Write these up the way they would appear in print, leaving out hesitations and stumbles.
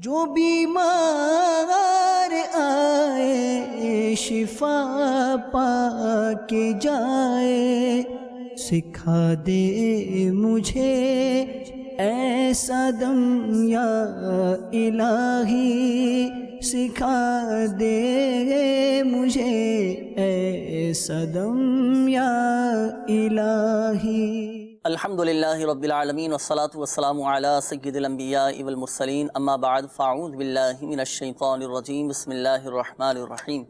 جو بیمار آئے شفا پا کے جائے، سکھا دے مجھے ایسا دم یا الہی، سکھا دے مجھے ایسا دم یا الہی۔ الحمدللہ رب العالمین والصلاة والسلام علی سید الانبیاء والمرسلین، اما بعد فاعوذ باللہ من الشیطان الرجیم، بسم اللہ الرحمن الرحیم۔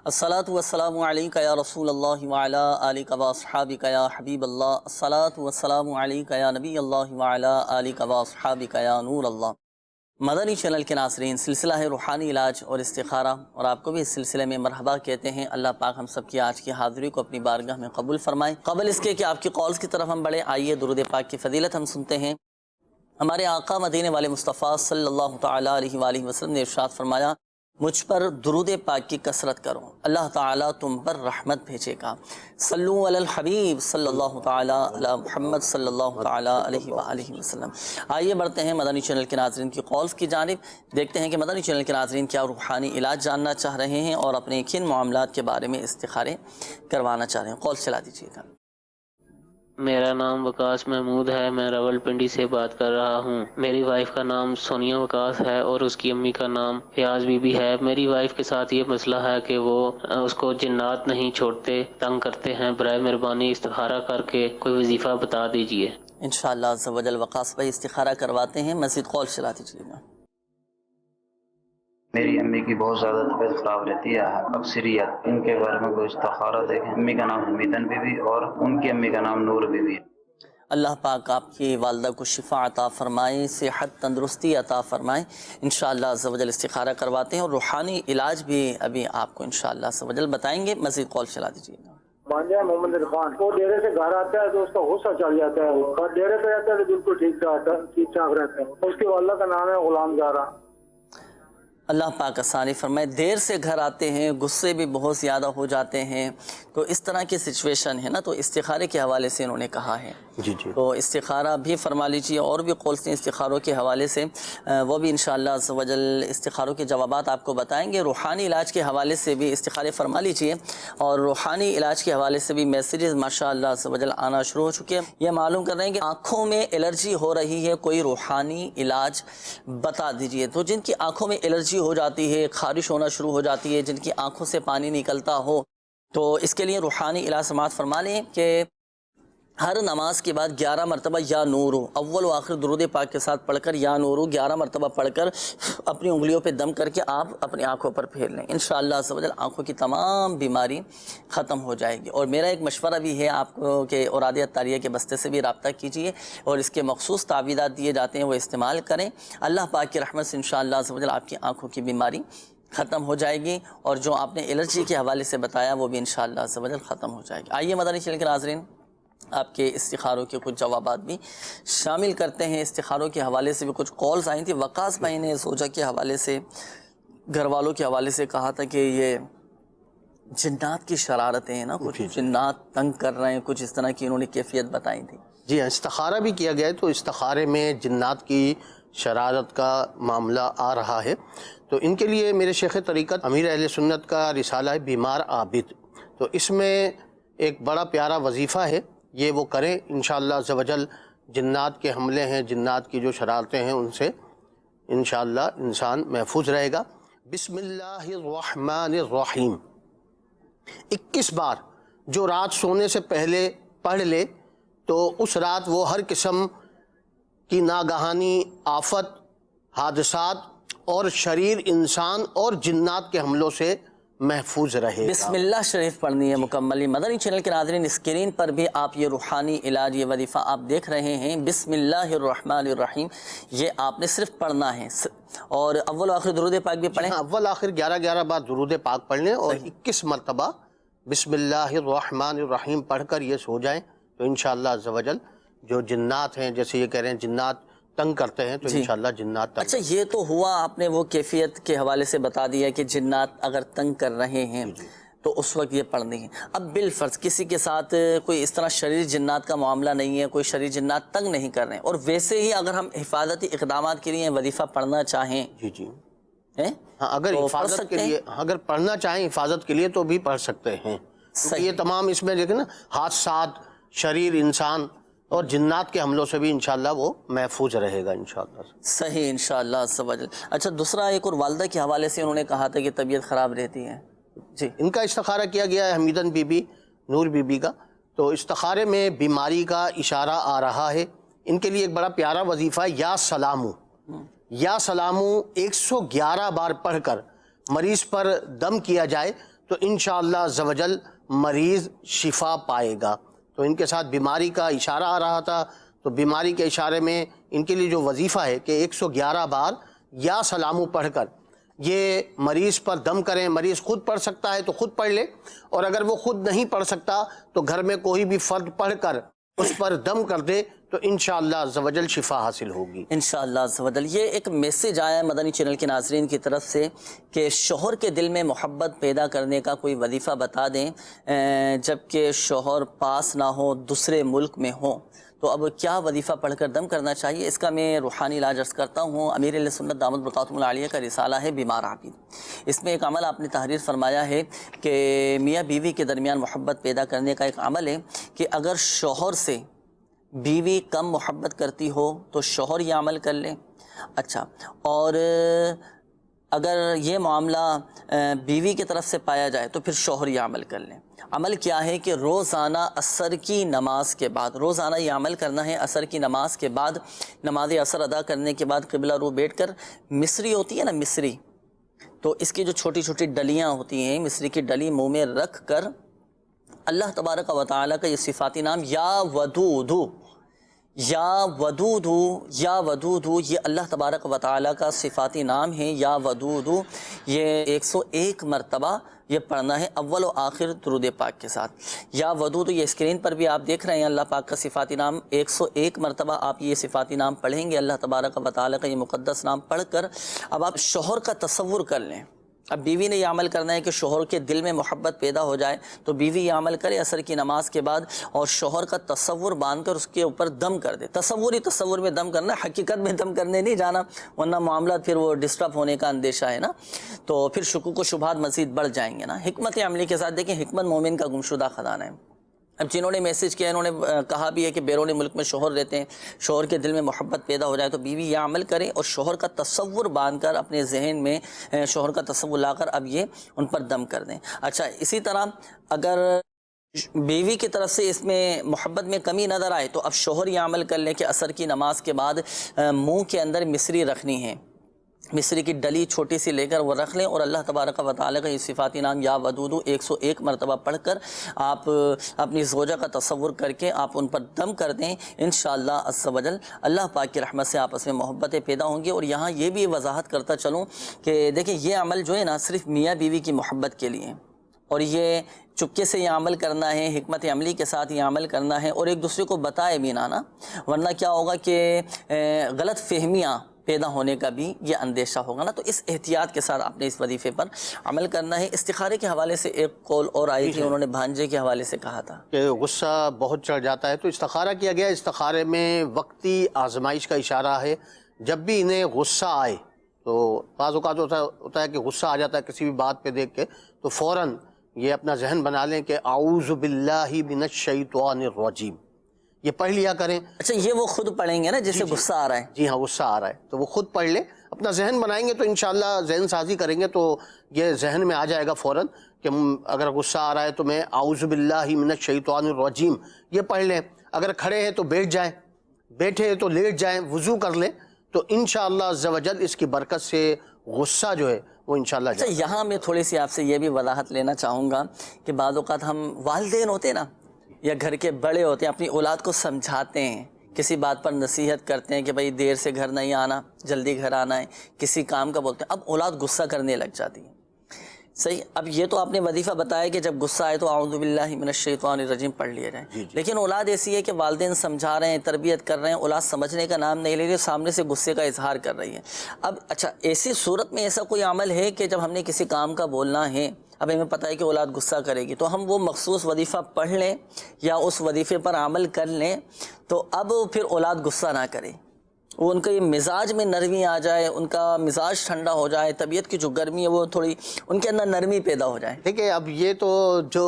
الصلاة والسلام علیکہ یا رسول اللہ وعلی آلکہ واصحابکہ یا حبیب اللہ، الصلاة والسلام علیکہ یا نبی اللہ وعلی آلکہ واصحابکہ یا نور اللہ۔ مدنی چینل کے ناظرین، سلسلہ ہے روحانی علاج اور استخارہ، اور آپ کو بھی اس سلسلے میں مرحبا کہتے ہیں۔ اللہ پاک ہم سب کی آج کی حاضری کو اپنی بارگاہ میں قبول فرمائے۔ قبل اس کے کہ آپ کی کالز کی طرف ہم بڑھیں، آئیے درود پاک کی فضیلت ہم سنتے ہیں۔ ہمارے آقا مدینے والے مصطفیٰ صلی اللہ تعالیٰ علیہ وآلہ وسلم نے ارشاد فرمایا، مجھ پر درود پاک کی کثرت کرو، اللہ تعالیٰ تم پر رحمت بھیجے گا۔ صلو علی الحبیب صلی اللہ تعالیٰ علی محمد صلی اللہ تعالیٰ علیہ وآلہ وسلم۔ آئیے بڑھتے ہیں مدنی چینل کے ناظرین کی کالز کی جانب، دیکھتے ہیں کہ مدنی چینل کے ناظرین کیا روحانی علاج جاننا چاہ رہے ہیں اور اپنے کن معاملات کے بارے میں استخارے کروانا چاہ رہے ہیں۔ کال چلا دیجیے گا۔ میرا نام وکاس محمود ہے، میں راول پنڈی سے بات کر رہا ہوں۔ میری وائف کا نام سونیا وکاس ہے اور اس کی امی کا نام فیاض بی بی ہے۔ میری وائف کے ساتھ یہ مسئلہ ہے کہ وہ اس کو جنات نہیں چھوڑتے، تنگ کرتے ہیں۔ برائے مہربانی استخارہ کر کے کوئی وظیفہ بتا دیجیے۔ انشاءاللہ عز و جل وقاص بھائی استخارہ کرواتے ہیں، مزید کال چلا دیجیے گا۔ میری امی کی بہت زیادہ طبیعت خراب رہتی ہے، اکثریت ان کے بارے میں کوئی استخارہ دیکھیں۔ امی کا نام حمیدن بی بی اور ان کی امی کا نام نور بی بی۔ اللہ پاک آپ کی والدہ کو شفا عطا فرمائے، صحت تندرستی عطا فرمائے۔ انشاءاللہ عز و جل استخارہ کرواتے ہیں اور روحانی علاج بھی ابھی آپ کو انشاءاللہ عز و جل بتائیں گے۔ مزید کال چلا دیجیے گا۔ بانجا محمد عرفان، وہ ڈیرے سے گھر آتا ہے تو اس کا غصہ چل جاتا ہے، وہ ڈیرے پہ رہتا ہے تو بالکل ٹھیک ٹھاک رہتا ہے۔ اس کی والدہ کا نام ہے غلام زہرا۔ اللہ پاک آسانی فرمائے۔ دیر سے گھر آتے ہیں، غصے بھی بہت زیادہ ہو جاتے ہیں، تو اس طرح کی سچویشن ہے نا، تو استخارے کے حوالے سے انہوں نے کہا ہے تو استخارہ بھی فرما لیجیے، اور بھی قولس ہیں استخاروں کے حوالے سے، وہ بھی انشاءاللہ عز و جل استخاروں کے جوابات آپ کو بتائیں گے۔ روحانی علاج کے حوالے سے بھی استخارے فرما لیجیے، اور روحانی علاج کے حوالے سے بھی میسیجز ماشاءاللہ عز و جل آنا شروع ہو چکے ہیں۔ یہ معلوم کر رہے ہیں کہ آنکھوں میں الرجی ہو رہی ہے، کوئی روحانی علاج بتا دیجیے۔ تو جن کی آنکھوں میں الرجی ہو جاتی ہے، خارش ہونا شروع ہو جاتی ہے، جن کی آنکھوں سے پانی نکلتا ہو، تو اس کے لیے روحانی علاج سماعت فرما لیں کہ ہر نماز کے بعد 11 مرتبہ یا نورو اول و آخر درود پاک کے ساتھ پڑھ کر یا نورو 11 مرتبہ پڑھ کر اپنی انگلیوں پہ دم کر کے آپ اپنی آنکھوں پر پھیر لیں۔ انشاءاللہ عز و جل آنکھوں کی تمام بیماری ختم ہو جائے گی۔ اور میرا ایک مشورہ بھی ہے آپ کو کہ اوراد عطاریہ کے بستے سے بھی رابطہ کیجئے، اور اس کے مخصوص تعویذات دیے جاتے ہیں وہ استعمال کریں۔ اللہ پاک کی رحمت سے انشاءاللہ عز و جل آپ کی آنکھوں کی بیماری ختم ہو جائے گی، اور جو آپ نے الرجی کے حوالے سے بتایا وہ بھی انشاءاللہ عز و جل ختم ہو جائے گی۔ آئیے مدنی چینل کے ناظرین آپ کے استخاروں کے کچھ جوابات بھی شامل کرتے ہیں۔ استخاروں کے حوالے سے بھی کچھ کالز آئی تھی۔ وقاص بھائی نے زوجہ کے حوالے سے، گھر والوں کے حوالے سے کہا تھا کہ یہ جنات کی شرارتیں ہیں نا، کچھ جنات تنگ کر رہے ہیں، کچھ اس طرح کی انہوں نے کیفیت بتائی تھی۔ جی ہاں، استخارہ بھی کیا گیا ہے، تو استخارے میں جنات کی شرارت کا معاملہ آ رہا ہے، تو ان کے لیے میرے شیخ طریقت امیر اہل سنت کا رسالہ ہے بیمار عابد، تو اس میں ایک بڑا پیارا وظیفہ ہے، یہ وہ کریں انشاءاللہ عز و جل۔ جنات کے حملے ہیں، جنات کی جو شرارتیں ہیں، ان سے انشاءاللہ انسان محفوظ رہے گا۔ بسم اللہ الرحمن الرحیم 21 بار جو رات سونے سے پہلے پڑھ لے تو اس رات وہ ہر قسم کی ناگہانی آفت، حادثات اور شریر انسان اور جنات کے حملوں سے محفوظ رہے گا۔ بسم اللہ شریف پڑھنی ہے مکملی۔ مدنی چینل کے ناظرین اسکرین پر بھی آپ یہ روحانی علاج، یہ وظیفہ آپ دیکھ رہے ہیں، بسم اللہ الرحمن الرحیم، یہ آپ نے صرف پڑھنا ہے، اور اول آخر درود پاک بھی پڑھیں۔ اول آخر 11 بار درود پاک پڑھ لیں، اور 21 مرتبہ بسم اللہ الرحمن الرحیم پڑھ کر یہ سو جائیں، تو انشاءاللہ عز و جل جو جنات ہیں، جیسے یہ کہہ رہے ہیں جنات تنگ کرتے ہیں، تو انشاءاللہ جنات تنگ۔ اچھا، یہ تو ہوا آپ نے وہ کیفیت کے حوالے سے بتا دیا کہ جنات اگر تنگ کر رہے ہیں، تو اس وقت یہ پڑھنی ہے۔ اب بالفرض کسی کے ساتھ کوئی اس طرح شریر جنات کا معاملہ نہیں ہے، کوئی شریر جنات تنگ نہیں کر رہے ہیں، اور ویسے ہی اگر ہم حفاظتی اقدامات کے لیے وظیفہ پڑھنا چاہیں، جی ہیں ہاں، اگر تو حفاظت پڑھ کے سکتے لیے اگر پڑھنا چاہیں حفاظت کے لیے تو بھی پڑھ سکتے ہیں، کیونکہ یہ تمام اس میں دیکھیں نا حادثات، شریر انسان اور جنات کے حملوں سے بھی انشاءاللہ وہ محفوظ رہے گا انشاءاللہ۔ صحیح انشاءاللہ عز و جل۔ اچھا دوسرا ایک اور والدہ کے حوالے سے انہوں نے کہا تھا کہ طبیعت خراب رہتی ہے، جی ان کا استخارہ کیا گیا ہے حمیدن بی بی، نور بی بی کا، تو استخارے میں بیماری کا اشارہ آ رہا ہے۔ ان کے لیے ایک بڑا پیارا وظیفہ ہے، یا سلامو، یا سلامو 111 بار پڑھ کر مریض پر دم کیا جائے تو انشاءاللہ عز و جل مریض شفا پائے گا۔ تو ان کے ساتھ بیماری کا اشارہ آ رہا تھا، تو بیماری کے اشارے میں ان کے لیے جو وظیفہ ہے کہ 111 بار یا سلامو پڑھ کر یہ مریض پر دم کریں۔ مریض خود پڑھ سکتا ہے تو خود پڑھ لے، اور اگر وہ خود نہیں پڑھ سکتا تو گھر میں کوئی بھی فرد پڑھ کر اس پر دم کر دے تو انشاءاللہ عز و جل شفا حاصل ہوگی انشاءاللہ عز و جل۔ یہ ایک میسیج آیا ہے مدنی چینل کے ناظرین کی طرف سے کہ شوہر کے دل میں محبت پیدا کرنے کا کوئی وظیفہ بتا دیں جبکہ شوہر پاس نہ ہو، دوسرے ملک میں ہو، تو اب کیا وظیفہ پڑھ کر دم کرنا چاہیے؟ اس کا میں روحانی علاج عرض کرتا ہوں۔ امیر اہل سنت دامت برکاتہم العالیہ کا رسالہ ہے بیمار عابد، اس میں ایک عمل آپ نے تحریر فرمایا ہے کہ میاں بیوی کے درمیان محبت پیدا کرنے کا ایک عمل ہے کہ اگر شوہر سے بیوی کم محبت کرتی ہو تو شوہر یہ عمل کر لے۔ اچھا، اور اگر یہ معاملہ بیوی کی طرف سے پایا جائے تو پھر شوہر یہ عمل کر لیں۔ عمل کیا ہے کہ روزانہ عصر کی نماز کے بعد، روزانہ یہ عمل کرنا ہے، عصر کی نماز کے بعد، نماز عصر ادا کرنے کے بعد قبلہ رو بیٹھ کر مصری ہوتی ہے نا، مصری، تو اس کی جو چھوٹی چھوٹی ڈلیاں ہوتی ہیں، مصری کی ڈلی منہ میں رکھ کر اللہ تبارک و تعالیٰ کا یہ صفاتی نام یا ودودو، یا ودودو، یا ودودو، یہ اللہ تبارک و تعالیٰ کا صفاتی نام ہے، یا ودودو، یہ 101 مرتبہ یہ پڑھنا ہے اول و آخر درود پاک کے ساتھ۔ یا ودودو، یہ اسکرین پر بھی آپ دیکھ رہے ہیں اللہ پاک کا صفاتی نام، 101 مرتبہ آپ یہ صفاتی نام پڑھیں گے، اللہ تبارک و تعالیٰ کا یہ مقدس نام پڑھ کر اب آپ شوہر کا تصور کر لیں۔ اب بیوی نے یہ عمل کرنا ہے کہ شوہر کے دل میں محبت پیدا ہو جائے، تو بیوی یہ عمل کرے عصر کی نماز کے بعد، اور شوہر کا تصور باندھ کر اس کے اوپر دم کر دے۔ تصور میں دم کرنا، حقیقت میں دم کرنے نہیں جانا، ورنہ معاملات پھر وہ ڈسٹرب ہونے کا اندیشہ ہے نا، تو پھر شکوک و شبہات مزید بڑھ جائیں گے نا۔ حکمت عملی کے ساتھ دیکھیں، حکمت مومن کا گمشدہ خزانہ ہے۔ اب جنہوں نے میسیج کیا انہوں نے کہا بھی ہے کہ بیرون ملک میں شوہر رہتے ہیں، شوہر کے دل میں محبت پیدا ہو جائے تو بیوی یہ عمل کرے اور شوہر کا تصور باندھ کر اپنے ذہن میں شوہر کا تصور لا کر اب یہ ان پر دم کر دیں۔ اچھا، اسی طرح اگر بیوی کی طرف سے اس میں محبت میں کمی نظر آئے تو اب شوہر یہ عمل کر لیں کہ عصر کی نماز کے بعد منہ کے اندر مصری رکھنی ہے، مصری کی ڈلی چھوٹی سی لے کر وہ رکھ لیں، اور اللہ تبارک و تعالیٰ کا یہ صفاتی نام یا ودودو 101 مرتبہ پڑھ کر آپ اپنی زوجہ کا تصور کر کے آپ ان پر دم کر دیں۔ انشاءاللہ عز و جل اللہ پاک کی رحمت سے آپس میں محبتیں پیدا ہوں گی۔ اور یہاں یہ بھی وضاحت کرتا چلوں کہ دیکھیں یہ عمل جو ہے نا صرف میاں بیوی کی محبت کے لیے، اور یہ چپکے سے یہ عمل کرنا ہے، حکمت عملی کے ساتھ یہ عمل کرنا ہے، اور ایک دوسرے کو بتائے بھی نہ، ورنہ کیا ہوگا کہ غلط فہمیاں پیدا ہونے کا بھی یہ اندیشہ ہوگا نا۔ تو اس احتیاط کے ساتھ آپ نے اس وظیفے پر عمل کرنا ہے۔ استخارے کے حوالے سے ایک کال اور آئی تھی، انہوں نے بھانجے کے حوالے سے کہا تھا کہ غصہ بہت چڑھ جاتا ہے تو استخارہ کیا گیا۔ استخارے میں وقتی آزمائش کا اشارہ ہے، جب بھی انہیں غصہ آئے تو بعض اوقات ہوتا ہے کہ غصہ آ جاتا ہے کسی بھی بات پہ دیکھ کے، تو فوراً یہ اپنا ذہن بنا لیں کہ اعوذ باللہ من الشیطان الرجیم، یہ پڑھ لیا کریں۔ اچھا، یہ وہ خود پڑھیں گے نا جسے غصہ آ رہا ہے؟ جی ہاں، غصہ آ رہا ہے تو وہ خود پڑھ لے، اپنا ذہن بنائیں گے تو انشاءاللہ ذہن سازی کریں گے تو یہ ذہن میں آ جائے گا فوراً کہ اگر غصہ آ رہا ہے تو میں اعوذ باللہ من الشیطان الرجیم یہ پڑھ لیں۔ اگر کھڑے ہیں تو بیٹھ جائیں، بیٹھے ہیں تو لیٹ جائیں، وضو کر لیں، تو انشاءاللہ عز و جل اس کی برکت سے غصہ جو ہے وہ انشاءاللہ اچھا، یہاں میں تھوڑی سی آپ سے یہ بھی وضاحت لینا چاہوں گا کہ بعض اوقات ہم والدین ہوتے ہیں نا، یا گھر کے بڑے ہوتے ہیں، اپنی اولاد کو سمجھاتے ہیں، کسی بات پر نصیحت کرتے ہیں کہ بھائی دیر سے گھر نہیں آنا، جلدی گھر آنا ہے، کسی کام کا بولتے ہیں، اب اولاد غصہ کرنے لگ جاتی ہے۔ صحیح، اب یہ تو آپ نے وظیفہ بتایا کہ جب غصہ آئے تو اعوذ باللہ من الشیطان الرجیم پڑھ لیا جائے، لیکن اولاد ایسی ہے کہ والدین سمجھا رہے ہیں، تربیت کر رہے ہیں، اولاد سمجھنے کا نام نہیں لے رہی، سامنے سے غصے کا اظہار کر رہی ہے۔ اب اچھا، ایسی صورت میں ایسا کوئی عمل ہے کہ جب ہم نے کسی کام کا بولنا ہے، اب ہمیں پتہ ہے کہ اولاد غصہ کرے گی، تو ہم وہ مخصوص وظیفہ پڑھ لیں یا اس وظیفے پر عمل کر لیں تو اب پھر اولاد غصہ نہ کرے، وہ ان کا یہ مزاج میں نرمی آ جائے، ان کا مزاج ٹھنڈا ہو جائے، طبیعت کی جو گرمی ہے وہ تھوڑی ان کے اندر نرمی پیدا ہو جائے۔ دیکھیں اب یہ تو جو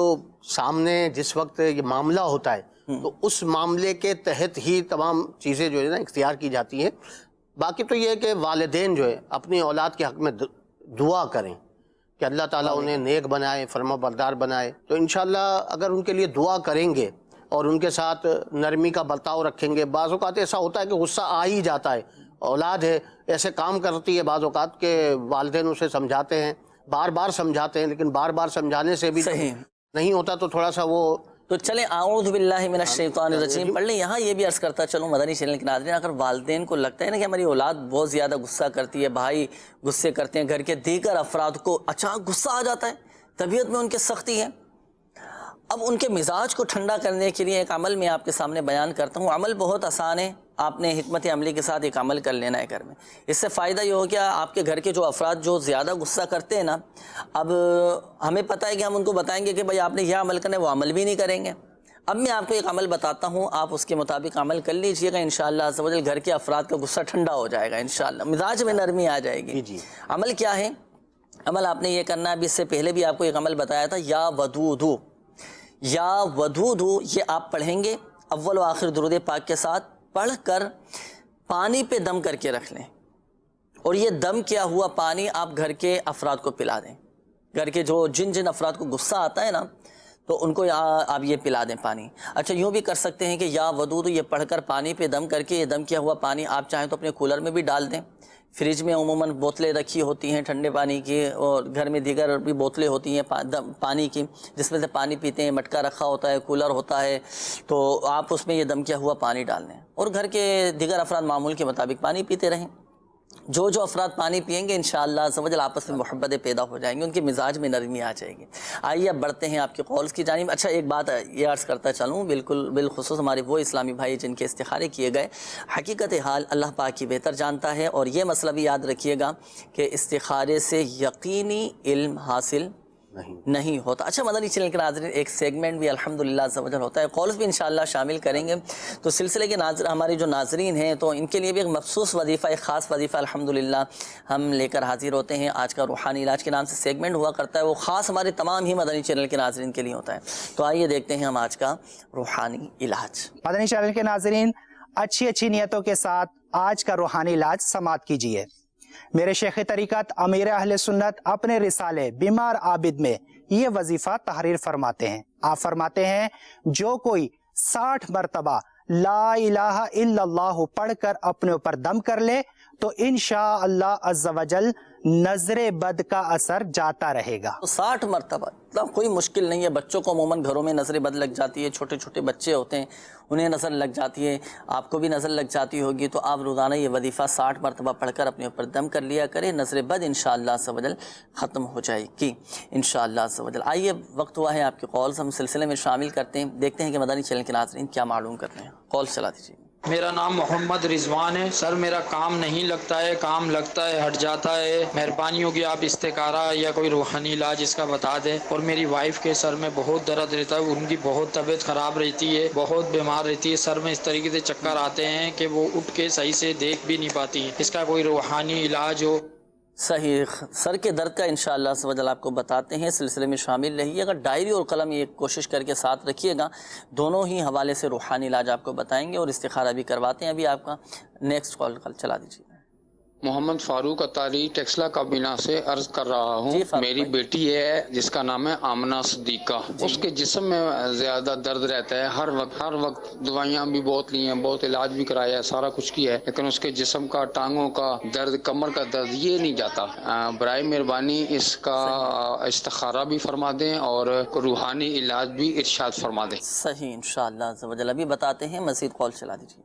سامنے جس وقت یہ معاملہ ہوتا ہے تو اس معاملے کے تحت ہی تمام چیزیں جو ہے نا اختیار کی جاتی ہیں۔ باقی تو یہ ہے کہ والدین جو ہے اپنی اولاد کے حق میں دعا کریں کہ اللہ تعالیٰ انہیں نیک بنائے، فرما بردار بنائے، تو انشاءاللہ اگر ان کے لیے دعا کریں گے اور ان کے ساتھ نرمی کا برتاؤ رکھیں گے۔ بعض اوقات ایسا ہوتا ہے کہ غصہ آ ہی جاتا ہے، اولاد ہے ایسے کام کرتی ہے بعض اوقات کہ والدین اسے سمجھاتے ہیں، بار بار سمجھاتے ہیں، لیکن بار بار سمجھانے سے بھی نہیں ہوتا تو تھوڑا سا وہ تو چلیں اعوذ باللہ من الشیطان الرجیم پڑھ لیں۔ یہاں یہ بھی عرض کرتا چلوں مدنی چینل کے ناظرین، اگر والدین کو لگتا ہے نا کہ ہماری اولاد بہت زیادہ غصہ کرتی ہے، بھائی غصے کرتے ہیں، گھر کے دیگر افراد کو اچانک غصہ آ جاتا ہے، طبیعت میں ان کے سختی ہے، اب ان کے مزاج کو ٹھنڈا کرنے کے لیے ایک عمل میں آپ کے سامنے بیان کرتا ہوں۔ عمل بہت آسان ہے، آپ نے حکمت عملی کے ساتھ ایک عمل کر لینا ہے گھر میں۔ اس سے فائدہ یہ ہو گیا آپ کے گھر کے جو افراد جو زیادہ غصہ کرتے ہیں نا، اب ہمیں پتہ ہے کہ ہم ان کو بتائیں گے کہ بھائی آپ نے یہ عمل کرنا ہے، وہ عمل بھی نہیں کریں گے۔ اب میں آپ کو ایک عمل بتاتا ہوں، آپ اس کے مطابق عمل کر لیجئے گا، انشاءاللہ عز و جل گھر کے افراد کا غصہ ٹھنڈا ہو جائے گا، انشاءاللہ مزاج میں نرمی آ جائے گی۔ عمل کیا ہے؟ عمل آپ نے یہ کرنا ہے، اب اس سے پہلے بھی آپ کو ایک عمل بتایا تھا، یا ودودو، یا ودودو، یہ آپ پڑھیں گے اول و آخر درود پاک کے ساتھ، پڑھ کر پانی پہ دم کر کے رکھ لیں، اور یہ دم کیا ہوا پانی آپ گھر کے افراد کو پلا دیں۔ گھر کے جو جن افراد کو غصہ آتا ہے نا تو ان کو آپ یہ پلا دیں پانی۔ اچھا یوں بھی کر سکتے ہیں کہ یا ودود یہ پڑھ کر پانی پہ دم کر کے، یہ دم کیا ہوا پانی آپ چاہیں تو اپنے کولر میں بھی ڈال دیں، فریج میں عموماً بوتلیں رکھی ہوتی ہیں ٹھنڈے پانی کی، اور گھر میں دیگر بھی بوتلیں ہوتی ہیں پانی کی جس میں سے پانی پیتے ہیں، مٹکا رکھا ہوتا ہے، کولر ہوتا ہے، تو آپ اس میں یہ دم کیا ہوا پانی ڈال دیں، اور گھر کے دیگر افراد معمول کے مطابق پانی پیتے رہیں۔ جو افراد پانی پئیں گے انشاءاللہ عز و جل آپس میں محبتیں پیدا ہو جائیں گی، ان کے مزاج میں نرمی آ جائے گی۔ آئیے اب بڑھتے ہیں آپ کے قولز کی جانب۔ اچھا ایک بات یہ عرض کرتا چلوں، بالخصوص ہمارے وہ اسلامی بھائی جن کے استخارے کیے گئے، حقیقت حال اللہ پاک کی بہتر جانتا ہے، اور یہ مسئلہ بھی یاد رکھیے گا کہ استخارے سے یقینی علم حاصل نہیں ہوتا۔ اچھا مدنی چینل کے ناظرین، ایک سیگمنٹ بھی الحمدللہ عز و جل ہوتا ہے، کالز بھی انشاءاللہ شامل کریں گے، تو سلسلے کے ہمارے جو ناظرین ہیں تو ان کے لیے بھی ایک مخصوص وظیفہ، ایک خاص وظیفہ الحمدللہ ہم لے کر حاضر ہوتے ہیں۔ آج کا روحانی علاج کے نام سے سیگمنٹ ہوا کرتا ہے، وہ خاص ہمارے تمام ہی مدنی چینل کے ناظرین کے لیے ہوتا ہے۔ تو آئیے دیکھتے ہیں ہم آج کا روحانی علاج۔ مدنی چینل کے ناظرین، اچھی نیتوں کے ساتھ آج کا روحانی علاج سماعت کیجیے۔ میرے شیخ طریقت امیر اہل سنت اپنے رسالے بیمار عابد میں یہ وظیفہ تحریر فرماتے ہیں۔ آپ فرماتے ہیں جو کوئی 60 مرتبہ لا الہ الا اللہ پڑھ کر اپنے اوپر دم کر لے تو انشاءاللہ عز و جل نظر بد کا اثر جاتا رہے گا۔ 60 مرتبہ کوئی مشکل نہیں ہے، بچوں کو عموماً گھروں میں نظر بد لگ جاتی ہے، چھوٹے چھوٹے بچے ہوتے ہیں انہیں نظر لگ جاتی ہے، آپ کو بھی نظر لگ جاتی ہوگی، تو آپ روزانہ یہ وظیفہ 60 مرتبہ پڑھ کر اپنے اوپر دم کر لیا کریں، نظر بد انشاءاللہ عز و جل ختم ہو جائے گی انشاءاللہ عز و جل۔ آئیے وقت ہوا ہے آپ کے قولز ہم سلسلے میں شامل کرتے ہیں، دیکھتے ہیں کہ مدنی چینل کے ناظرین کیا معلوم کرتے ہیں۔ قول چلا دیجیے۔ میرا نام محمد رضوان ہے سر، میرا کام نہیں لگتا ہے، کام لگتا ہے ہٹ جاتا ہے، مہربانی ہوگی آپ استخارہ یا کوئی روحانی علاج اس کا بتا دیں۔ اور میری وائف کے سر میں بہت درد رہتا ہے، ان کی بہت طبیعت خراب رہتی ہے، بہت بیمار رہتی ہے، سر میں اس طریقے سے چکر آتے ہیں کہ وہ اٹھ کے صحیح سے دیکھ بھی نہیں پاتی ہیں، اس کا کوئی روحانی علاج ہو۔ صحیح، سر کے درد کا انشاءاللہ عز و جل آپ کو بتاتے ہیں، سلسلے میں شامل رہیے گا، ڈائری اور قلم یہ کوشش کر کے ساتھ رکھیے گا، دونوں ہی حوالے سے روحانی علاج آپ کو بتائیں گے اور استخارہ بھی کرواتے ہیں۔ ابھی آپ کا نیکسٹ کال چلا دیجیے۔ محمد فاروق اتاری ٹیکسلا کابینہ سے عرض کر رہا ہوں، میری بیٹی ہے جس کا نام ہے آمنہ صدیقہ، اس کے جسم میں زیادہ درد رہتا ہے، ہر وقت دوائیاں بھی بہت لی ہیں، بہت علاج بھی کرایا ہے، سارا کچھ کیا ہے، لیکن اس کے جسم کا، ٹانگوں کا درد، کمر کا درد یہ نہیں جاتا۔ برائے مہربانی اس کا استخارہ بھی فرما دیں اور روحانی علاج بھی ارشاد فرما دیں۔ صحیح انشاءاللہ عز و جل، ابھی بتاتے ہیں، مزید کال چلا دیجیے۔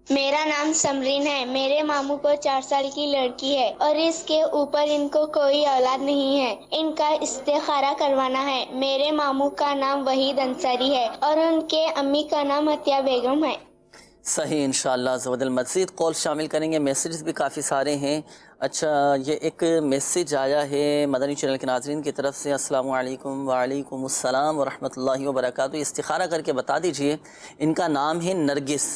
میرا نام سمرین ہے، میرے ماموں کو 4 سال کی لڑکی ہے اور اس کے اوپر ان کو کوئی اولاد نہیں ہے، ان کا استخارہ کروانا ہے۔ میرے ماموں کا نام وحید انصاری ہے اور ان کے امی کا نام عطیہ بیگم ہے۔ صحیح انشاءاللہ عز و جل مزید کال شامل کریں گے. میسیجز بھی کافی سارے ہیں. اچھا یہ ایک میسیج آیا ہے مدنی چینل کے ناظرین کی طرف سے. السلام علیکم. وعلیکم السلام ورحمۃ اللہ وبرکاتہ. استخارہ کر کے بتا دیجئے. ان کا نام ہے نرگس